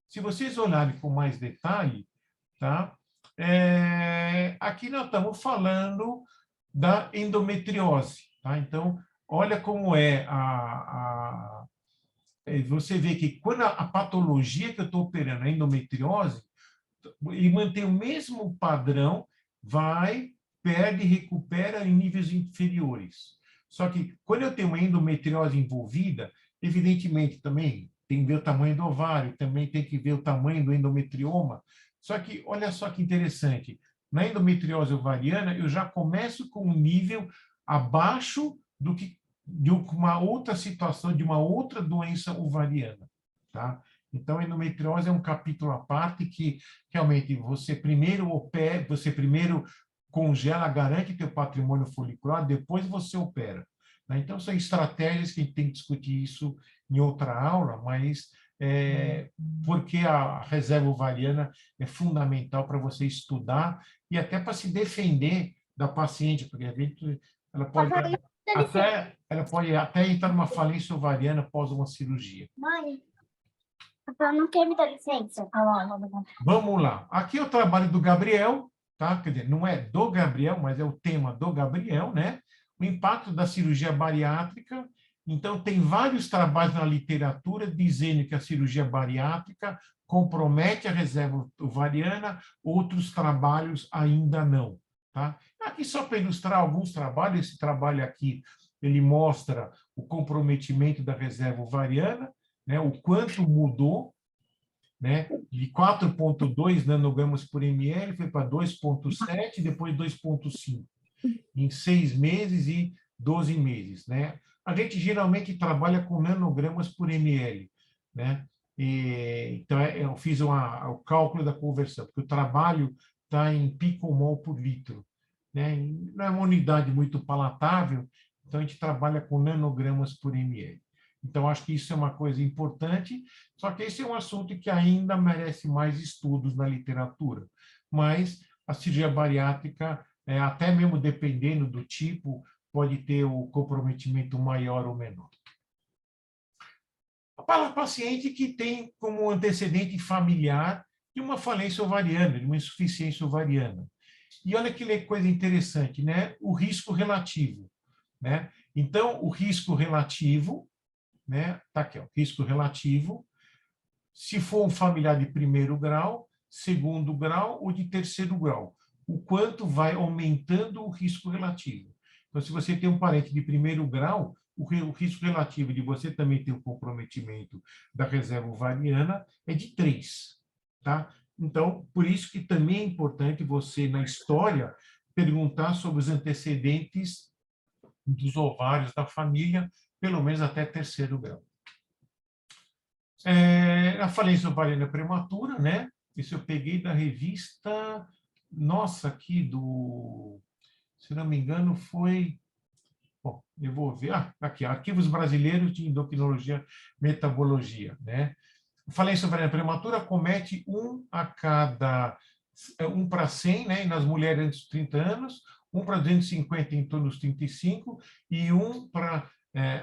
se vocês olharem com mais detalhe, tá? Aqui nós estamos falando da endometriose. Tá? Então, olha como é você vê que quando a patologia que eu estou operando, a endometriose, e mantém o mesmo padrão, perde e recupera em níveis inferiores. Só que quando eu tenho uma endometriose envolvida, evidentemente também tem que ver o tamanho do ovário, também tem que ver o tamanho do endometrioma. Só que, olha só que interessante, na endometriose ovariana, eu já começo com um nível abaixo do que de uma outra situação, de uma outra doença ovariana, tá? Então, a endometriose é um capítulo à parte que, realmente, você primeiro congela, garante teu patrimônio folicular, depois você opera. Né? Então, são estratégias que a gente tem que discutir isso em outra aula, mas porque a reserva ovariana é fundamental para você estudar e até para se defender da paciente, porque a gente, ela pode até entrar numa falência ovariana após uma cirurgia. Mãe, papai não quer me dar licença. Vamos lá. Aqui é o trabalho do Gabriel, tá? Quer dizer, não é do Gabriel, mas é o tema do Gabriel, né? O impacto da cirurgia bariátrica. Então, tem vários trabalhos na literatura dizendo que a cirurgia bariátrica compromete a reserva ovariana, outros trabalhos ainda não, tá? Aqui, só para ilustrar alguns trabalhos, esse trabalho aqui, ele mostra o comprometimento da reserva ovariana, né, o quanto mudou, né, de 4,2 nanogramas por ml, foi para 2,7, depois 2,5, em 6 meses e 12 meses. Né? A gente geralmente trabalha com nanogramas por ml. Né? Então, eu fiz o cálculo da conversão, porque o trabalho está em picomol por litro. Né? Não é uma unidade muito palatável, então a gente trabalha com nanogramas por ml. Então, acho que isso é uma coisa importante, só que esse é um assunto que ainda merece mais estudos na literatura. Mas a cirurgia bariátrica, até mesmo dependendo do tipo, pode ter o comprometimento maior ou menor. Para o paciente que tem como antecedente familiar de uma falência ovariana, de uma insuficiência ovariana. E olha que coisa interessante, né? O risco relativo. Né? Então, o risco relativo, né? Tá aqui, ó, risco relativo, se for um familiar de 1º grau, 2º grau ou de 3º grau, o quanto vai aumentando o risco relativo. Então, se você tem um parente de primeiro grau, o risco relativo de você também ter um comprometimento da reserva ovariana é de 3, tá? Então, por isso que também é importante você, na história, perguntar sobre os antecedentes dos ovários da família, pelo menos até terceiro grau. A falência ovariana prematura, né? Isso eu peguei da revista, nossa, aqui do, se não me engano, foi, bom, eu vou ver, aqui, Arquivos Brasileiros de Endocrinologia e Metabologia, né? A falência ovariana prematura comete 1 para 100, né? E nas mulheres antes de 30 anos, 1 para 250 em torno dos 35, e 1 para,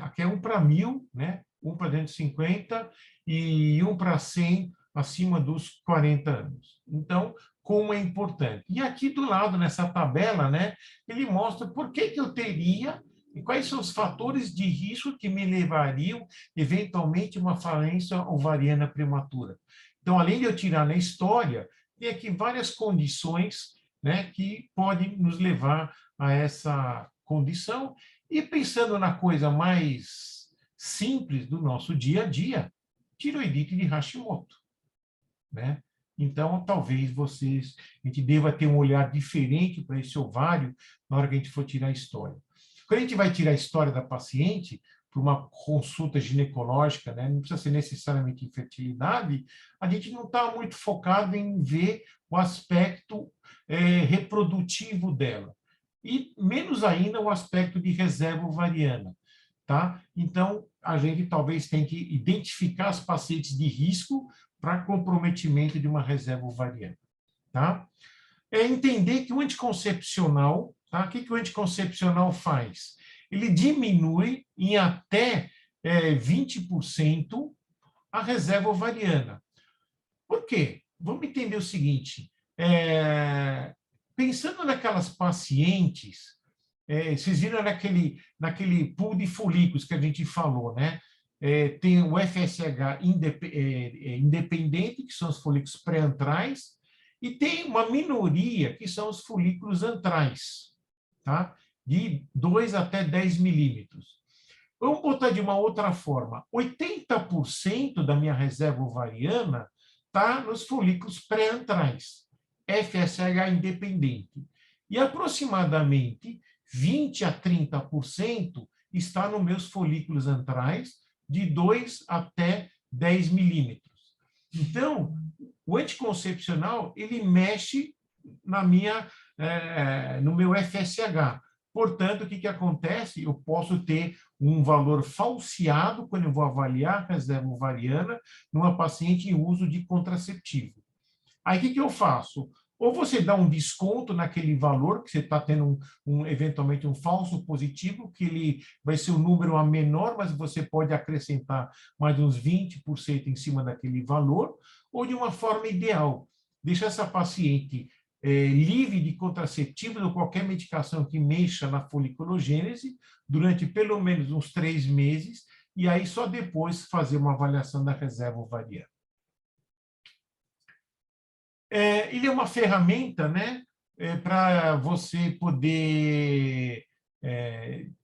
aqui é 1 para 1000, né? 1 para 250 e 1 para 100 acima dos 40 anos. Então, como é importante. E aqui do lado, nessa tabela, né, ele mostra por que eu teria e quais são os fatores de risco que me levariam, eventualmente, a uma falência ovariana prematura. Então, além de eu tirar na história, tem aqui várias condições, né, que podem nos levar a essa condição. E pensando na coisa mais simples do nosso dia a dia, tiroidite de Hashimoto, né? Então, talvez a gente deva ter um olhar diferente para esse ovário na hora que a gente for tirar a história. Quando a gente vai tirar a história da paciente, para uma consulta ginecológica, né, não precisa ser necessariamente infertilidade, a gente não está muito focado em ver o aspecto reprodutivo dela. E menos ainda o aspecto de reserva ovariana. Tá? Então, a gente talvez tenha que identificar as pacientes de risco para comprometimento de uma reserva ovariana. Tá? É entender que o anticoncepcional, tá? O que o anticoncepcional faz? Ele diminui em até 20% a reserva ovariana. Por quê? Vamos entender o seguinte, pensando naquelas pacientes, vocês viram naquele pool de folículos que a gente falou, né? Tem o FSH independente, que são os folículos pré-antrais, e tem uma minoria, que são os folículos antrais, tá? De 2 até 10 milímetros. Vamos botar de uma outra forma. 80% da minha reserva ovariana está nos folículos pré-antrais, FSH independente. E aproximadamente 20 a 30% está nos meus folículos antrais, de 2 até 10 milímetros. Então, o anticoncepcional, ele mexe no meu FSH. Portanto, o que acontece? Eu posso ter um valor falseado quando eu vou avaliar a reserva ovariana numa paciente em uso de contraceptivo. Aí, o que eu faço? Ou você dá um desconto naquele valor, que você está tendo eventualmente um falso positivo, que ele vai ser um número a menor, mas você pode acrescentar mais uns 20% em cima daquele valor, ou de uma forma ideal, deixa essa paciente livre de contraceptivos ou qualquer medicação que mexa na foliculogênese durante pelo menos uns 3 meses, e aí só depois fazer uma avaliação da reserva ovariana. Ele é uma ferramenta, né, para você poder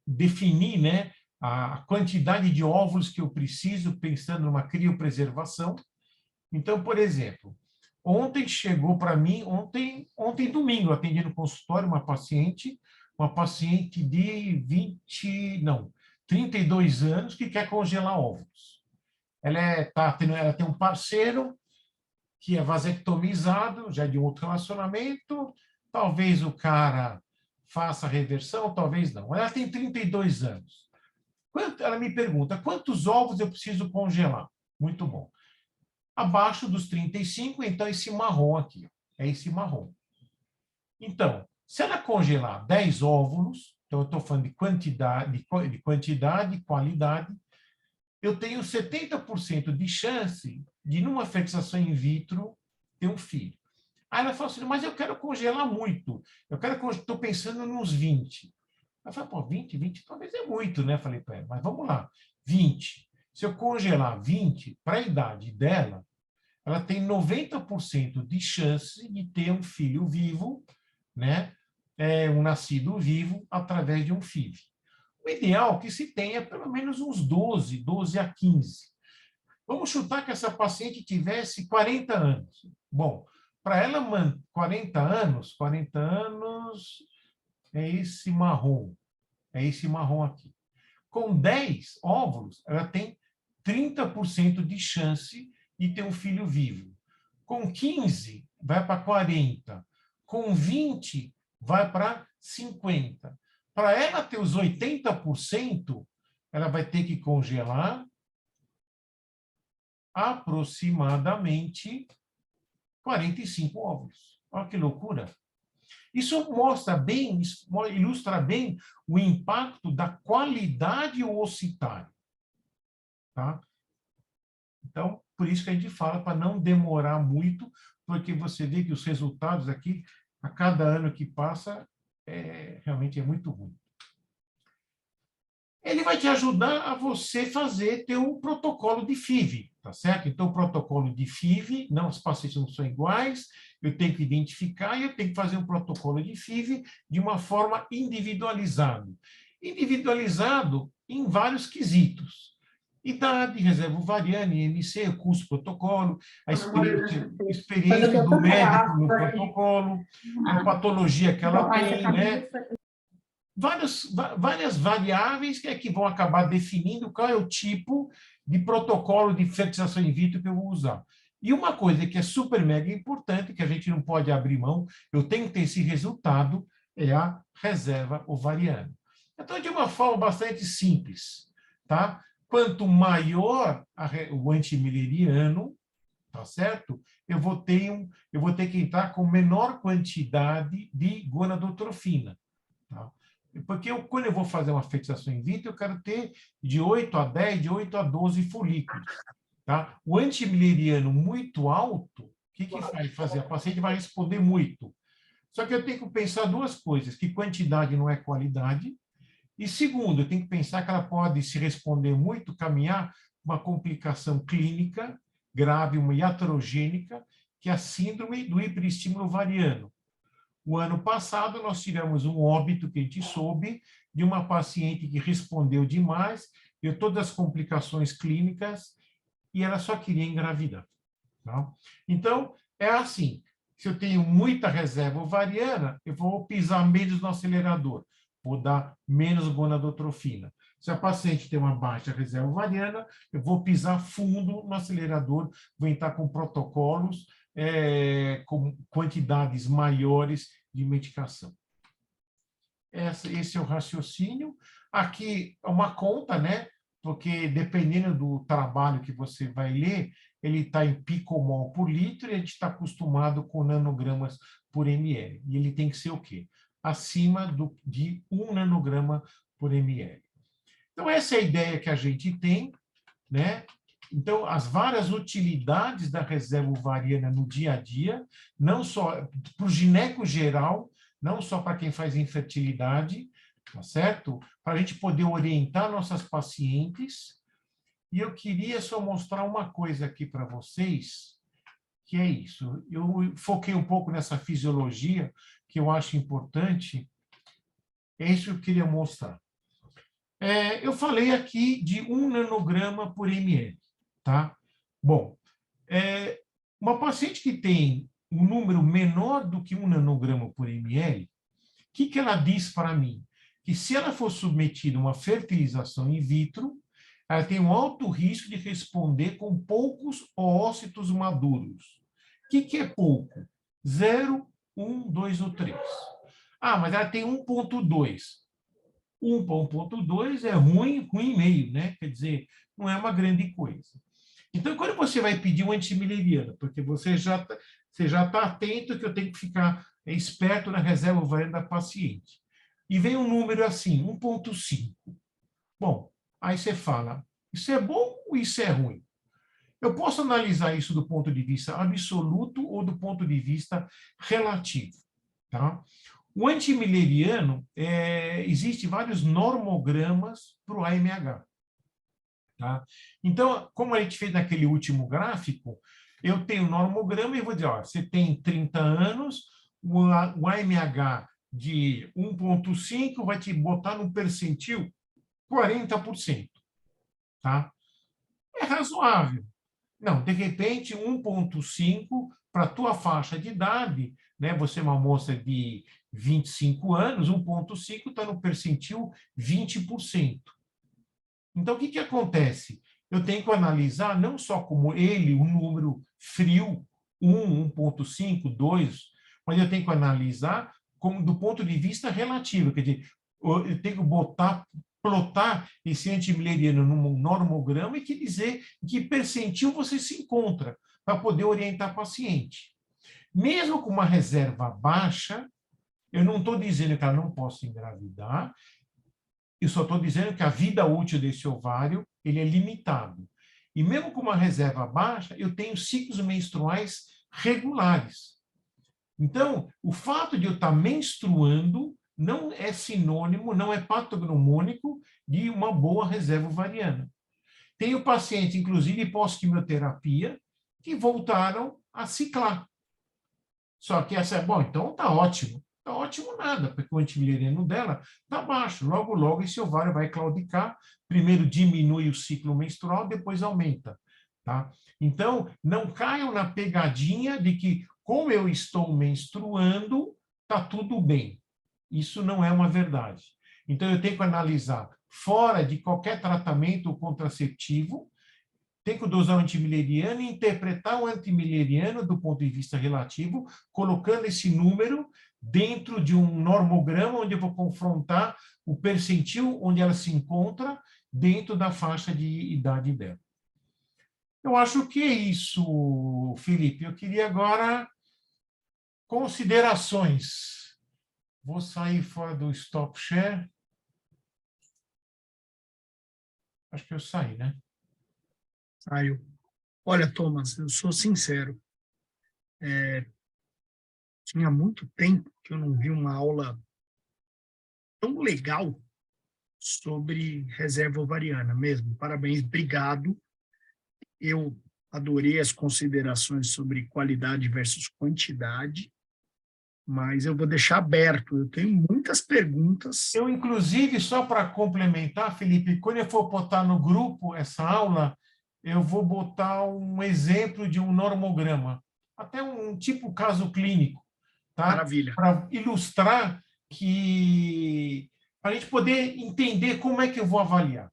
definir, né, a quantidade de óvulos que eu preciso, pensando numa criopreservação. Então, por exemplo, ontem chegou para mim, ontem domingo, eu atendi no consultório uma paciente de 32 anos que quer congelar óvulos. Ela tem um parceiro que é vasectomizado, já de um outro relacionamento, talvez o cara faça reversão, talvez não. Ela tem 32 anos. Ela me pergunta, quantos ovos eu preciso congelar? Muito bom. Abaixo dos 35, então esse marrom aqui, é esse marrom. Então, se ela congelar 10 óvulos, então eu estou falando de quantidade e qualidade, eu tenho 70% de chance de, numa fertilização in vitro, ter um filho. Aí ela fala assim, mas eu quero congelar muito. Estou pensando nos 20. Ela fala, pô, 20 talvez é muito, né? Falei para ela, mas vamos lá, 20. Se eu congelar 20, para a idade dela, ela tem 90% de chance de ter um filho vivo, né? um nascido vivo através de um FIV. O ideal é que se tenha pelo menos uns 12 a 15. Vamos chutar que essa paciente tivesse 40 anos. Bom, para ela, 40 anos é esse marrom aqui. Com 10 óvulos, ela tem 30% de chance de ter um filho vivo. Com 15, vai para 40. Com 20, vai para 50. Para ela ter os 80%, ela vai ter que congelar aproximadamente 45 óvulos. Olha que loucura. Isso mostra bem, ilustra bem o impacto da qualidade ocitária. Tá? Então, por isso que a gente fala para não demorar muito, porque você vê que os resultados aqui, a cada ano que passa, realmente é muito ruim. Ele vai te ajudar a você ter um protocolo de FIV, tá certo? Então, o protocolo de FIV, não, os pacientes não são iguais, eu tenho que identificar e eu tenho que fazer um protocolo de FIV de uma forma individualizada. Individualizado em vários quesitos. Idade, reserva ovariana, IMC, custo protocolo, a experiência do médico no protocolo, a patologia que ela tem, né? Várias variáveis que vão acabar definindo qual é o tipo de protocolo de fertilização in vitro que eu vou usar. E uma coisa que é super mega importante, que a gente não pode abrir mão, eu tenho que ter esse resultado, é a reserva ovariana. Então, de uma forma bastante simples, tá? Quanto maior o antimileriano, tá certo? Eu vou ter que entrar com menor quantidade de gonadotrofina, tá? Porque quando eu vou fazer uma fertilização in vitro, eu quero ter de 8 a 10, de 8 a 12 folículos. Tá? O antimileriano muito alto, o que vai fazer? A paciente vai responder muito. Só que eu tenho que pensar duas coisas, que quantidade não é qualidade, e segundo, eu tenho que pensar que ela pode se responder muito, caminhar uma complicação clínica grave, uma iatrogênica, que é a síndrome do hiperestímulo ovariano. O ano passado, nós tivemos um óbito que a gente soube de uma paciente que respondeu demais, deu todas as complicações clínicas e ela só queria engravidar. Tá? Então, é assim, se eu tenho muita reserva ovariana, eu vou pisar menos no acelerador, vou dar menos gonadotrofina. Se a paciente tem uma baixa reserva ovariana, eu vou pisar fundo no acelerador, vou entrar com protocolos com quantidades maiores de medicação. Esse é o raciocínio. Aqui é uma conta, né? Porque dependendo do trabalho que você vai ler, ele está em picomol por litro e a gente está acostumado com nanogramas por ml. E ele tem que ser o quê? Acima de 1 nanograma por ml. Então, essa é a ideia que a gente tem, né? Então, as várias utilidades da reserva ovariana no dia a dia, não só para o gineco geral, não só para quem faz infertilidade, tá certo? Para a gente poder orientar nossas pacientes. E eu queria só mostrar uma coisa aqui para vocês, que é isso. Eu foquei um pouco nessa fisiologia, que eu acho importante. É isso que eu queria mostrar. Eu falei aqui de 1 nanograma por ml. Tá? Bom, uma paciente que tem um número menor do que 1 nanograma por ml, o que ela diz para mim? Que se ela for submetida a uma fertilização in vitro, ela tem um alto risco de responder com poucos oócitos maduros. O que é pouco? 0, 1, 2 ou 3. Ah, mas ela tem 1,2. 1,2 é ruim meio, né? Quer dizer, não é uma grande coisa. Então, quando você vai pedir um antimileriano, porque você já está atento que eu tenho que ficar esperto na reserva ovariana da paciente. E vem um número assim, 1,5. Bom, aí você fala, isso é bom ou isso é ruim? Eu posso analisar isso do ponto de vista absoluto ou do ponto de vista relativo. Tá? O antimileriano, existe vários normogramas para o AMH. Tá? Então, como a gente fez naquele último gráfico, eu tenho normograma e vou dizer, ó, você tem 30 anos, o AMH de 1,5 vai te botar no percentil 40%, tá? É razoável. Não, de repente, 1,5 para a tua faixa de idade, né? Você é uma moça de 25 anos, 1,5 está no percentil 20%. Então, o que acontece? Eu tenho que analisar não só como ele, um número frio, 1,5, 2, mas eu tenho que analisar como, do ponto de vista relativo. Quer dizer, eu tenho que plotar esse antimileriano num normograma e que dizer em que percentil você se encontra, para poder orientar o paciente. Mesmo com uma reserva baixa, eu não estou dizendo que ela não possa engravidar, eu só estou dizendo que a vida útil desse ovário ele é limitado. E mesmo com uma reserva baixa, eu tenho ciclos menstruais regulares. Então, o fato de eu estar menstruando não é sinônimo, não é patognomônico de uma boa reserva ovariana. Tenho pacientes, inclusive pós-quimioterapia, que voltaram a ciclar. Só que essa é bom, então está ótimo. Está ótimo nada, porque o antimileriano dela está baixo. Logo, logo, esse ovário vai claudicar. Primeiro diminui o ciclo menstrual, depois aumenta. Tá? Então, não caiam na pegadinha de que, como eu estou menstruando, está tudo bem. Isso não é uma verdade. Então, eu tenho que analisar fora de qualquer tratamento contraceptivo, tenho que dosar o antimileriano e interpretar o antimileriano do ponto de vista relativo, colocando esse número dentro de um normograma, onde eu vou confrontar o percentil onde ela se encontra dentro da faixa de idade dela. Eu acho que é isso, Felipe. Eu queria agora considerações. Vou sair fora do stop share. Acho que eu saí, né? Saiu. Olha, Thomas, eu sou sincero. Tinha muito tempo que eu não vi uma aula tão legal sobre reserva ovariana mesmo. Parabéns, obrigado. Eu adorei as considerações sobre qualidade versus quantidade, mas eu vou deixar aberto. Eu tenho muitas perguntas. Eu, inclusive, só para complementar, Felipe, quando eu for botar no grupo essa aula, eu vou botar um exemplo de um normograma, até um tipo caso clínico, tá? Maravilha. Para ilustrar que para a gente poder entender como é que eu vou avaliar,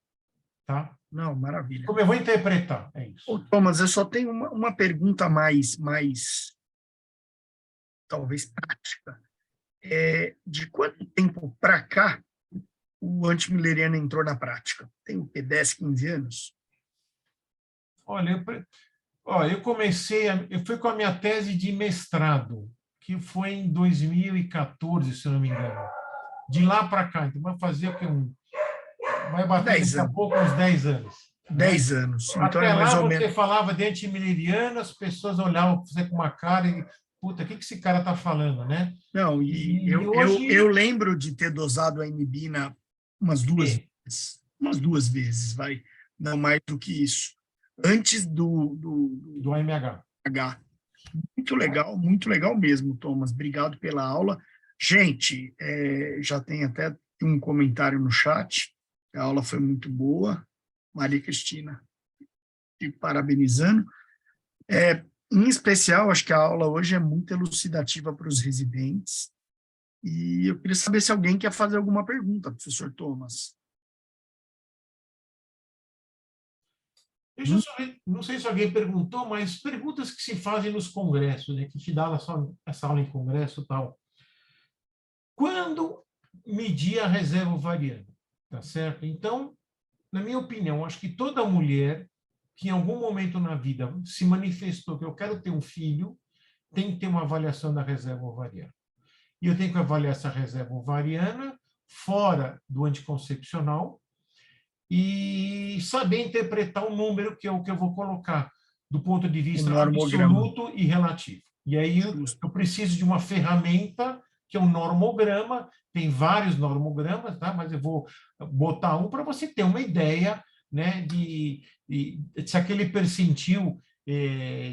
tá? Não, maravilha. Como eu vou interpretar, é isso. Ô, Thomas, eu só tenho uma pergunta mais talvez prática. De quanto tempo para cá o antimileriano entrou na prática? Tem o quê? 10, 15 anos? Olha, eu fui com a minha tese de mestrado, que foi em 2014, se eu não me engano. De lá para cá, então vai fazer o quê? Vai bater daqui a pouco uns 10 anos. 10 anos. Então até é mais lá ou você menos. falava de antimileriano, as pessoas olhavam você com uma cara e, puta, o que esse cara está falando, né? Não, hoje... eu lembro de ter dosado a inibina umas duas vezes. Umas 2 vezes, vai. Não mais do que isso. Antes do AMH. Muito legal mesmo, Thomas. Obrigado pela aula. Gente, já tem até um comentário no chat. A aula foi muito boa. Maria Cristina, te parabenizando. Em especial, acho que a aula hoje é muito elucidativa para os residentes. E eu queria saber se alguém quer fazer alguma pergunta, professor Thomas. Deixa eu só ver, não sei se alguém perguntou, mas perguntas que se fazem nos congressos, né, que te dá essa aula em congresso e tal. Quando medir a reserva ovariana? Tá certo? Então, na minha opinião, acho que toda mulher que em algum momento na vida se manifestou que eu quero ter um filho, tem que ter uma avaliação da reserva ovariana. E eu tenho que avaliar essa reserva ovariana fora do anticoncepcional e saber interpretar o número que eu vou colocar do ponto de vista absoluto e relativo. E aí eu preciso de uma ferramenta que é um normograma, tem vários normogramas, tá? Mas eu vou botar um para você ter uma ideia, né, de se aquele percentil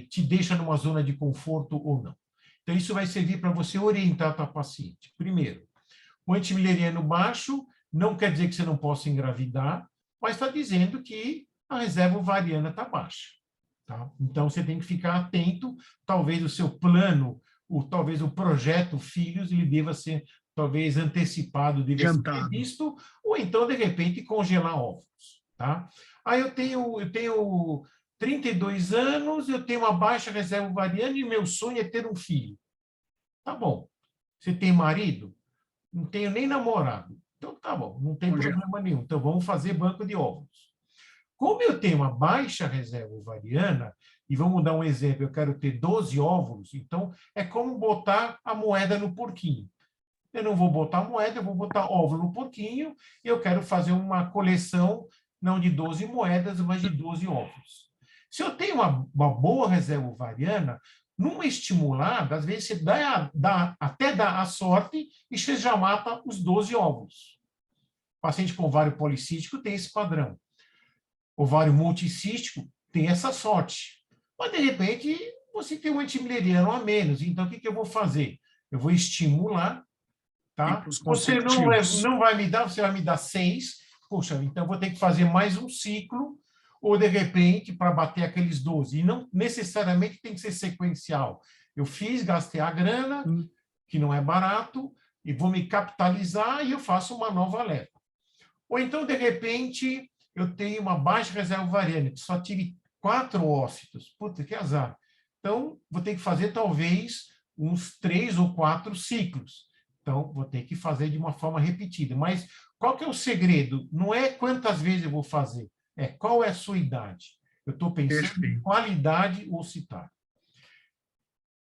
te deixa numa zona de conforto ou não. Então, isso vai servir para você orientar a tua paciente. Primeiro. O antimileriano baixo não quer dizer que você não possa engravidar, mas está dizendo que a reserva ovariana está baixa. Tá? Então, você tem que ficar atento, talvez o seu plano, talvez o projeto filhos, ele deva ser, talvez, antecipado, deva ser previsto, ou então, de repente, congelar óvulos. Tá? Aí eu tenho 32 anos, eu tenho uma baixa reserva ovariana e meu sonho é ter um filho. Tá bom. Você tem marido? Não tenho nem namorado. Então, tá bom, não tem problema nenhum. Então, vamos fazer banco de óvulos. Como eu tenho uma baixa reserva ovariana, e vamos dar um exemplo, eu quero ter 12 óvulos, então é como botar a moeda no porquinho. Eu não vou botar moeda, eu vou botar óvulo no porquinho, e eu quero fazer uma coleção, não de 12 moedas, mas de 12 óvulos. Se eu tenho uma boa reserva ovariana, numa estimulada, às vezes você até dá a sorte e você já mata os 12 óvulos. O paciente com ovário policístico tem esse padrão. Ovário multicístico tem essa sorte. Mas, de repente, você tem um antimileriano a menos. Então, o que eu vou fazer? Eu vou estimular, tá? Você não vai me dar, você vai me dar 6. Poxa, então eu vou ter que fazer mais um ciclo, ou, de repente, para bater aqueles 12. E não necessariamente tem que ser sequencial. Eu gastei a grana, que não é barato, e vou me capitalizar e eu faço uma nova leva. Ou então, de repente, eu tenho uma baixa reserva ovariana, que só tive 4 ócitos. Puta, que azar. Então, vou ter que fazer, talvez, uns 3 ou 4 ciclos. Então, vou ter que fazer de uma forma repetida. Mas qual que é o segredo? Não é quantas vezes eu vou fazer, é qual é a sua idade. Eu estou pensando em qualidade ocitária.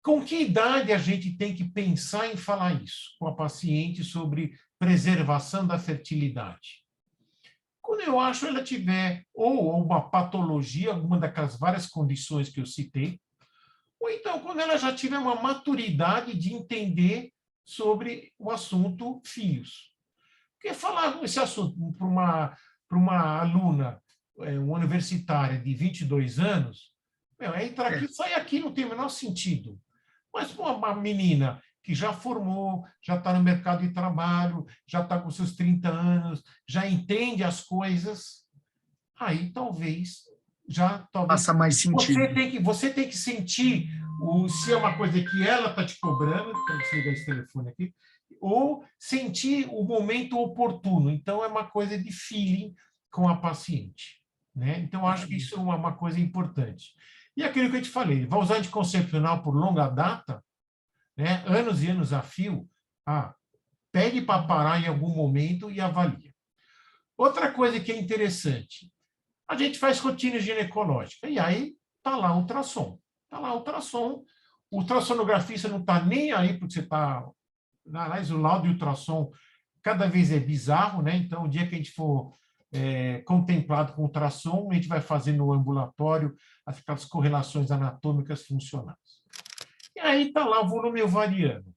Com que idade a gente tem que pensar em falar isso com a paciente sobre preservação da fertilidade? Quando eu acho ela tiver ou uma patologia, alguma daquelas várias condições que eu citei, ou então quando ela já tiver uma maturidade de entender sobre o assunto filhos. Porque falar esse assunto para uma aluna uma universitária de 22 anos, é entrar aqui e sair aqui, não tem o menor sentido. Mas uma menina que já formou, já está no mercado de trabalho, já está com seus 30 anos, já entende as coisas, aí talvez faça mais sentido. Você tem que sentir se é uma coisa que ela está te cobrando, então você liga esse telefone aqui, ou sentir o momento oportuno. Então, é uma coisa de feeling com a paciente. Né? Então, acho que isso é uma coisa importante. E aquilo que eu te falei, vai usar anticoncepcional por longa data, né? Anos e anos a fio, pede para parar em algum momento e avalia. Outra coisa que é interessante, a gente faz rotina ginecológica, e aí está lá o ultrassom. Está lá o ultrassom, o ultrassonografista não está nem aí porque você está... Aliás, o laudo de ultrassom cada vez é bizarro, né? Então, o dia que a gente for contemplado com ultrassom, a gente vai fazer no ambulatório aquelas correlações anatômicas funcionais. E aí está lá o volume ovariano.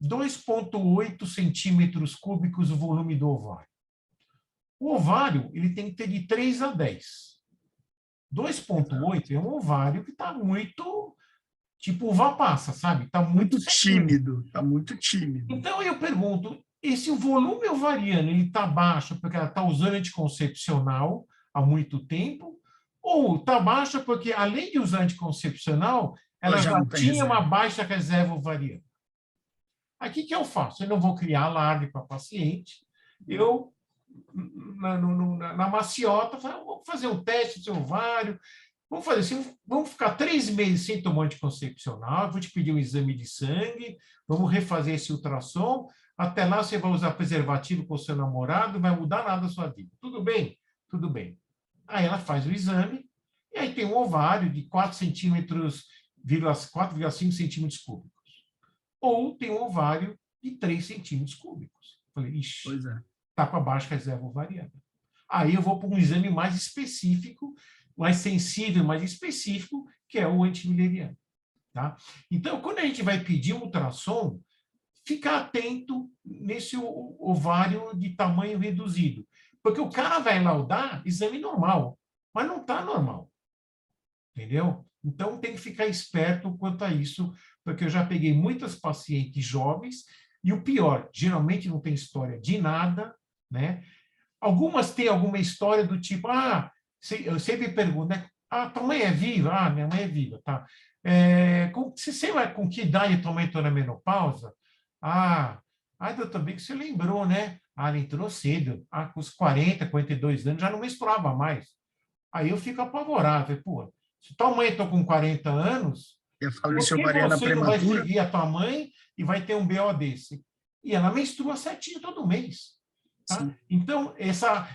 2,8 centímetros cúbicos o volume do ovário. O ovário ele tem que ter de 3 a 10. 2,8 é um ovário que está muito, tipo uva passa, sabe? Está muito tímido, está muito tímido. Então, eu pergunto, esse volume ovariano ele está baixo porque ela está usando anticoncepcional há muito tempo, ou está baixa porque, além de usar anticoncepcional, ela já tinha uma baixa reserva ovariana? Aqui que eu faço? Eu não vou criar alarme para a paciente, eu, na maciota, vamos fazer um teste do seu ovário, vamos fazer assim, vamos ficar 3 meses sem tomar anticoncepcional, eu vou te pedir um exame de sangue, vamos refazer esse ultrassom, até lá você vai usar preservativo com o seu namorado, não vai mudar nada a sua vida. Tudo bem? Tudo bem. Aí ela faz o exame, e aí tem um ovário de 4,5 centímetros cúbicos. Ou tem um ovário de 3 centímetros cúbicos. Falei, ixi, está com a baixa reserva ovariana. Aí eu vou para um exame mais específico, mais sensível, mais específico, que é o antimileriano. Tá? Então, quando a gente vai pedir um ultrassom, fica atento nesse ovário de tamanho reduzido. Porque o cara vai laudar exame normal, mas não está normal. Entendeu? Então, tem que ficar esperto quanto a isso, porque eu já peguei muitas pacientes jovens, E o pior, geralmente não tem história de nada, né? Algumas têm alguma história do tipo, eu sempre pergunto, né? Tua mãe é viva? Minha mãe é viva, tá? Você vai com que idade tua mãe entrou na menopausa? Doutor Bico, você lembrou, né? Ela entrou cedo, com os 40, 42 anos, já não menstruava mais. Aí eu fico apavorado, falei, pô, se tua mãe está com 40 anos, E a por faleceu que ovariana você não vai prematura. seguir a tua mãe e vai ter um BO desse? E ela menstrua certinho todo mês. Tá? Sim. Então,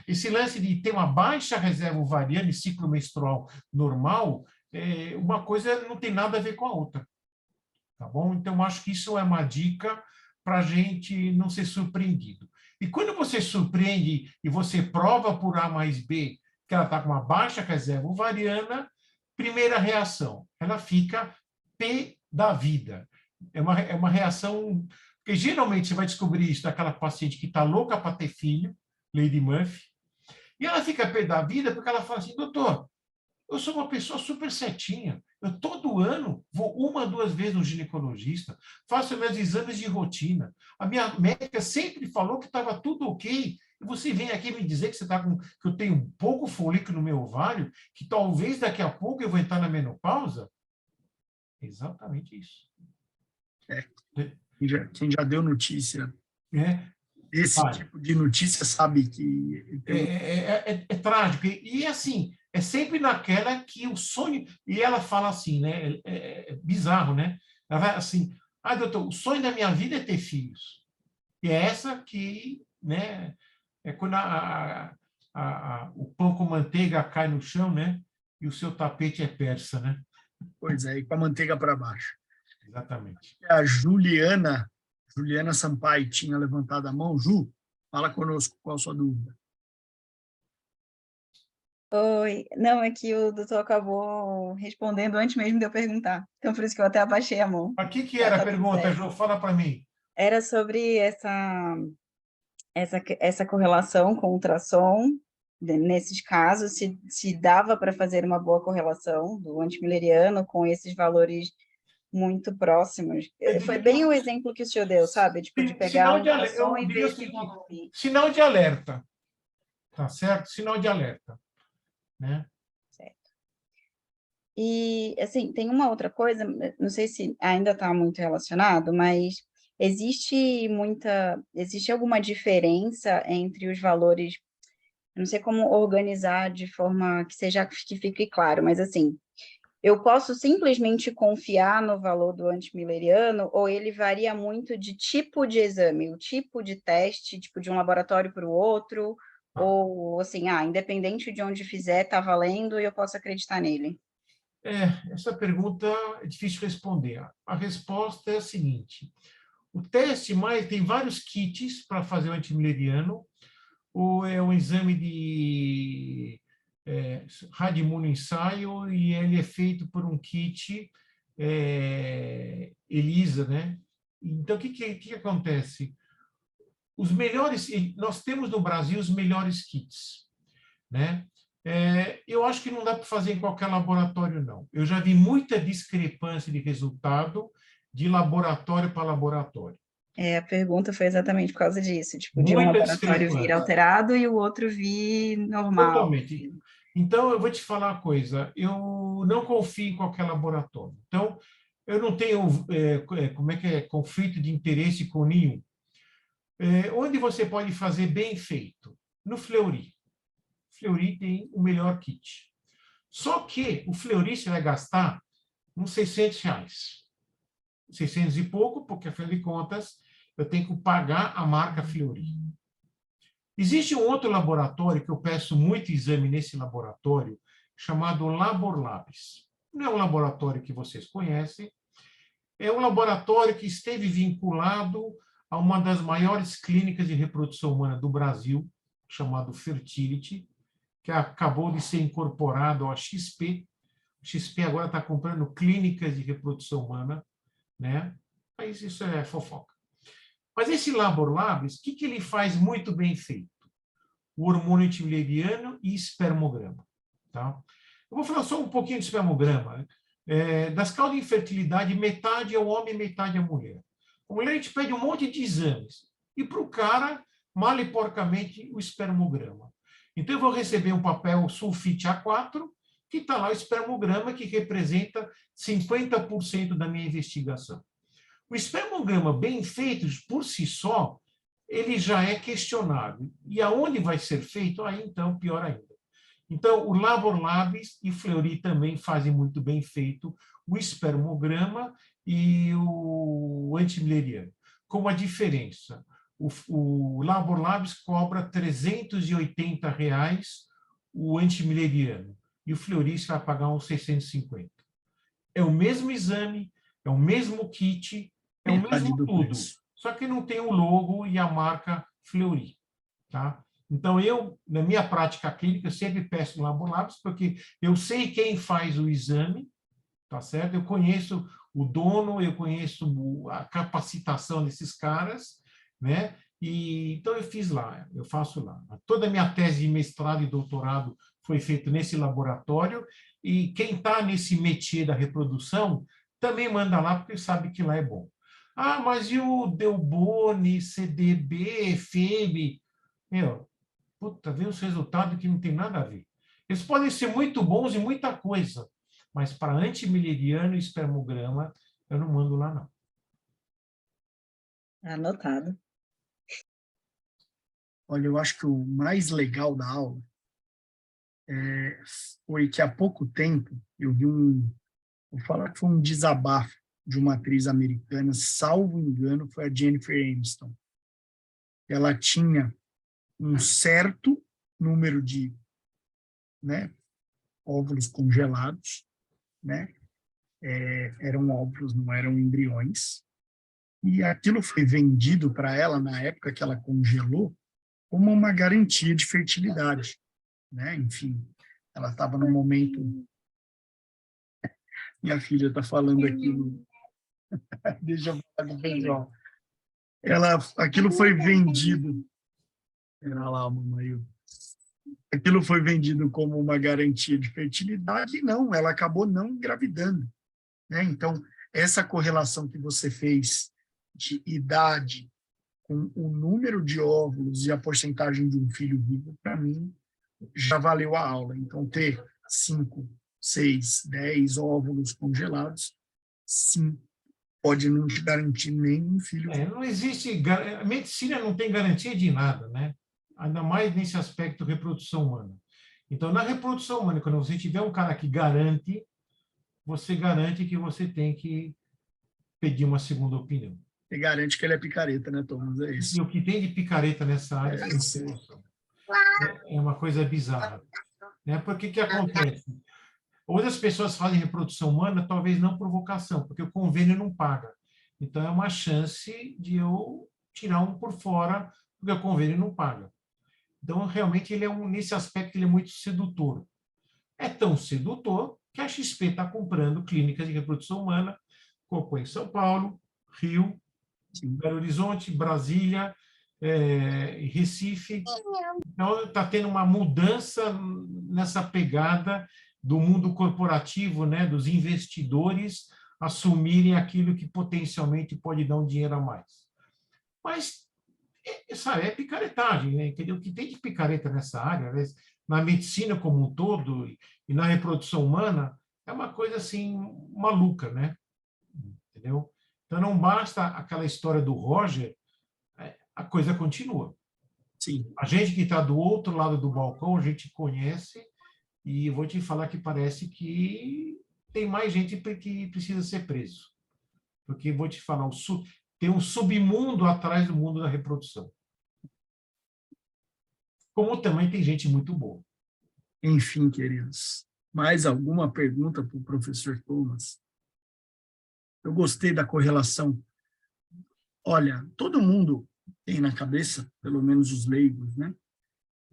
esse lance de ter uma baixa reserva ovariana e ciclo menstrual normal, uma coisa não tem nada a ver com a outra. Tá bom? Então, acho que isso é uma dica para a gente não ser surpreendido. E quando você surpreende e você prova por A mais B que ela está com uma baixa reserva ovariana, primeira reação, ela fica pé da vida. É uma reação, porque geralmente você vai descobrir isso daquela paciente que está louca para ter filho, Lady Murphy, e ela fica pé da vida porque ela fala assim, doutor, eu sou uma pessoa super certinha. Eu todo ano vou 1, 2 vezes no ginecologista, faço meus exames de rotina. A minha médica sempre falou que estava tudo ok. E você vem aqui me dizer que que eu tenho pouco folículo no meu ovário, que talvez daqui a pouco eu vou entrar na menopausa? Exatamente isso. Quem já deu notícia, É, esse tipo de notícia sabe que... é trágico. E assim, é sempre naquela que o sonho... E ela fala assim, né? É bizarro, né? Ela vai assim, doutor, o sonho da minha vida é ter filhos. E é essa que, né? É quando o pão com manteiga cai no chão, né? E o seu tapete é persa, né? Pois é, e com a manteiga para baixo. Exatamente. A Juliana Sampaio tinha levantado a mão. Ju, fala conosco, qual a sua dúvida? Oi, não, é que o doutor acabou respondendo antes mesmo de eu perguntar. Então, por isso que eu até abaixei a mão. Mas o que era a Tá tudo pergunta, certo. Ju? Fala para mim. Era sobre essa correlação com o ultrassom, nesses casos, se dava para fazer uma boa correlação do antimileriano com esses valores muito próximos. Foi bem o exemplo que o senhor deu, sabe? Tipo, de pegar um ultrassom e ver esse volume. Sinal de alerta. Tá certo? Sinal de alerta. Né? Certo. E, assim, tem uma outra coisa, não sei se ainda está muito relacionado, mas existe alguma diferença entre os valores, eu não sei como organizar de forma que fique claro, mas assim, eu posso simplesmente confiar no valor do antimileriano ou ele varia muito de tipo de exame, o tipo de teste, tipo de um laboratório para o outro, ou assim, independente de onde fizer, está valendo e eu posso acreditar nele? Essa pergunta é difícil de responder. A resposta é a seguinte: o teste tem vários kits para fazer o antimileriano, ou é um exame de radioimunoensaio e ele é feito por um kit ELISA, né? Então, o que acontece? Nós temos no Brasil os melhores kits, né? Eu acho que não dá para fazer em qualquer laboratório, não. Eu já vi muita discrepância de resultado de laboratório para laboratório. A pergunta foi exatamente por causa disso, tipo, de um Muita laboratório vir alterado e o outro vir normal. Totalmente. Então, eu vou te falar uma coisa, eu não confio em qualquer laboratório. Então, eu não tenho, conflito de interesse com nenhum. Onde você pode fazer bem feito? No Fleury. Fleury tem o melhor kit. Só que o Fleury você vai gastar uns R$600. 600 e pouco, porque, afinal de contas, eu tenho que pagar a marca Fleury. Existe um outro laboratório que eu peço muito exame nesse laboratório, chamado Laborlabs. Não é um laboratório que vocês conhecem, é um laboratório que esteve vinculado a uma das maiores clínicas de reprodução humana do Brasil, chamado Fertility, que acabou de ser incorporado à XP. A XP agora está comprando clínicas de reprodução humana, né? Mas isso é fofoca. Mas esse Laborlabs, o que ele faz muito bem feito? O hormônio antimileriano e espermograma. Tá? Eu vou falar só um pouquinho de espermograma. Das causas de infertilidade, metade é o homem, metade é a mulher. A mulher, a gente pede um monte de exames. E para o cara, mal e porcamente, o espermograma. Então, eu vou receber um papel sulfite A4, que está lá o espermograma, que representa 50% da minha investigação. O espermograma bem feito, por si só, ele já é questionável. E aonde vai ser feito? Aí, então, pior ainda. Então, o Labor Labs e Fleury também fazem muito bem feito o espermograma e o antimileriano. Com a diferença, o Labor Labs cobra R$ 380 o antimileriano e o Fleury vai pagar uns 650. É o mesmo exame, é o mesmo kit, é o mesmo tudo, só que não tem o logo e a marca Fleury, tá? Então, eu, na minha prática clínica, sempre peço no Labor Labs, porque eu sei quem faz o exame, tá certo? Eu conheço o dono, eu conheço a capacitação desses caras, né? E, então, eu fiz lá, eu faço lá. Toda a minha tese de mestrado e doutorado foi feita nesse laboratório, e quem está nesse métier da reprodução também manda lá, porque sabe que lá é bom. Ah, mas e o Delboni, CDB, FEB? Meu, puta, vem os resultados que não tem nada a ver. Eles podem ser muito bons em muita coisa, mas para antimileriano e espermograma, eu não mando lá, não. Anotado. Olha, eu acho que o mais legal da aula foi que há pouco tempo eu vi vou falar que foi um desabafo de uma atriz americana, salvo engano, foi a Jennifer Aniston. Ela tinha um certo número de, né, óvulos congelados, né? Eram óvulos, não eram embriões, e aquilo foi vendido para ela, na época que ela congelou, como uma garantia de fertilidade, né? Enfim, ela estava no momento... Minha filha está falando aqui, deixa eu falar com o pessoal. Aquilo foi vendido... Era lá, mamãe. Aquilo foi vendido como uma garantia de fertilidade, e não, ela acabou não engravidando, né? Então, essa correlação que você fez de idade com o número de óvulos e a porcentagem de um filho vivo, para mim, já valeu a aula. Então, ter 5, 6, 10 óvulos congelados, sim, pode não te garantir nenhum filho vivo. Não existe... A medicina não tem garantia de nada, né? Ainda mais nesse aspecto reprodução humana. Então, na reprodução humana, quando você tiver um cara que garante, você garante que você tem que pedir uma segunda opinião. Você garante que ele é picareta, né, Thomas? É isso. E o que tem de picareta nessa área, é uma coisa bizarra. Né? Porque o que acontece? Outras pessoas fazem reprodução humana, talvez não por vocação, porque o convênio não paga. Então, é uma chance de eu tirar um por fora, porque o convênio não paga. Então, realmente, nesse aspecto, ele é muito sedutor. É tão sedutor que a XP está comprando clínicas de reprodução humana, colocou em São Paulo, Rio, Belo Horizonte, Brasília, Recife. Então, está tendo uma mudança nessa pegada do mundo corporativo, né, dos investidores assumirem aquilo que potencialmente pode dar um dinheiro a mais. Mas essa é picaretagem, né? Entendeu? O que tem de picareta nessa área, né? Na medicina como um todo e na reprodução humana, é uma coisa assim maluca, né? Entendeu? Então não basta aquela história do Roger, a coisa continua. Sim. A gente que está do outro lado do balcão, a gente conhece, e eu vou te falar que parece que tem mais gente que precisa ser preso. Porque, vou te falar, tem um submundo atrás do mundo da reprodução. Como também tem gente muito boa. Enfim, queridos, mais alguma pergunta para o professor Thomas? Eu gostei da correlação. Olha, todo mundo tem na cabeça, pelo menos os leigos, né?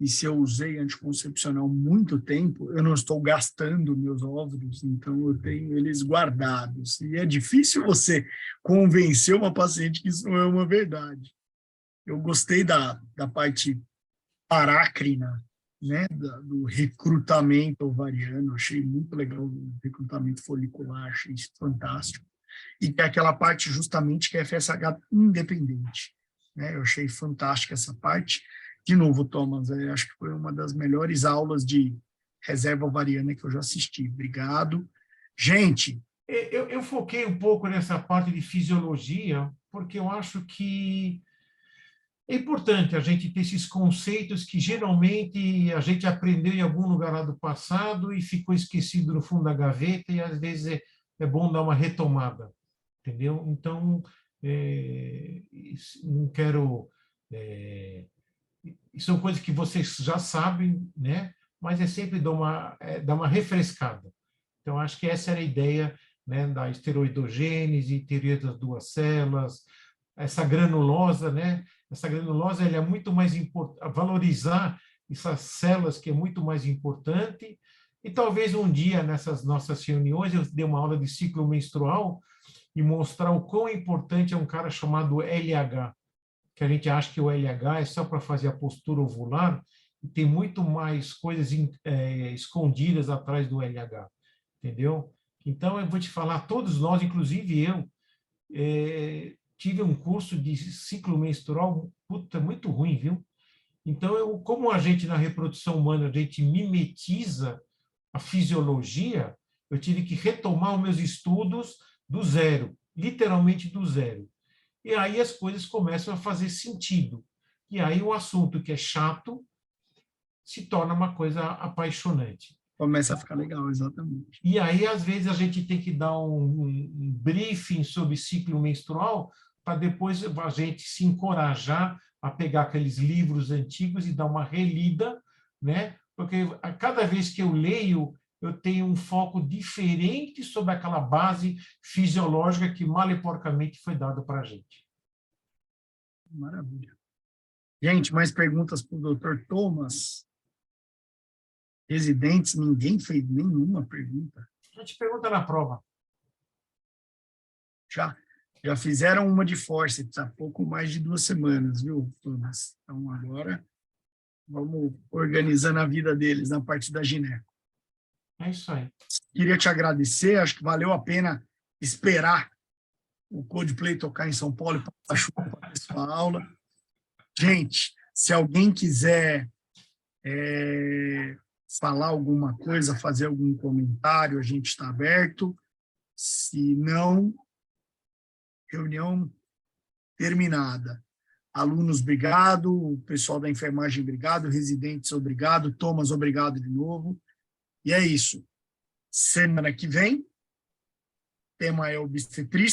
E se eu usei anticoncepcional muito tempo, eu não estou gastando meus óvulos, então eu tenho eles guardados. E é difícil você convencer uma paciente que isso não é uma verdade. Eu gostei da parte parácrina, né, do recrutamento ovariano, achei muito legal o recrutamento folicular, achei isso fantástico. e que é aquela parte justamente que é FSH independente, né? Eu achei fantástica essa parte. De novo, Thomas, acho que foi uma das melhores aulas de reserva ovariana que eu já assisti. Obrigado. Gente... Eu foquei um pouco nessa parte de fisiologia, porque eu acho que é importante a gente ter esses conceitos que geralmente a gente aprendeu em algum lugar lá do passado e ficou esquecido no fundo da gaveta, e às vezes é bom dar uma retomada, entendeu? Então, não quero... são coisas que vocês já sabem, né? Mas é sempre dar uma refrescada. Então, acho que essa era a ideia, né, da esteroidogênese, teoria das duas células, essa granulosa, né? Essa granulosa ela é muito mais importante, valorizar essas células que é muito mais importante. E talvez um dia, nessas nossas reuniões, eu dê uma aula de ciclo menstrual e mostrar o quão importante é um cara chamado LH, que a gente acha que o LH é só para fazer a postura ovular, e tem muito mais coisas escondidas atrás do LH, entendeu? Então, eu vou te falar, todos nós, inclusive eu, tive um curso de ciclo menstrual muito ruim, viu? Então, como a gente, na reprodução humana, a gente mimetiza a fisiologia, eu tive que retomar os meus estudos do zero, literalmente do zero. E aí as coisas começam a fazer sentido. E aí o assunto que é chato se torna uma coisa apaixonante. Começa a ficar legal, exatamente. E aí, às vezes, a gente tem que dar um briefing sobre ciclo menstrual para depois a gente se encorajar a pegar aqueles livros antigos e dar uma relida, né? Porque a cada vez que eu leio, eu tenho um foco diferente sobre aquela base fisiológica que mal e porcamente foi dada para a gente. Maravilha. Gente, mais perguntas para o Dr. Thomas? Residentes, ninguém fez nenhuma pergunta. A gente pergunta na prova. Já fizeram uma de forceps há pouco mais de 2 semanas, viu, Thomas? Então, agora, vamos organizando a vida deles na parte da gineco. É isso aí. Queria te agradecer, acho que valeu a pena esperar o Codeplay tocar em São Paulo e passar chuva para a sua aula. Gente, se alguém quiser falar alguma coisa, fazer algum comentário, a gente está aberto. Se não, reunião terminada. Alunos, obrigado. O pessoal da enfermagem, obrigado. Residentes, obrigado. Thomas, obrigado de novo. E é isso. Semana que vem, tema é obstetrícia.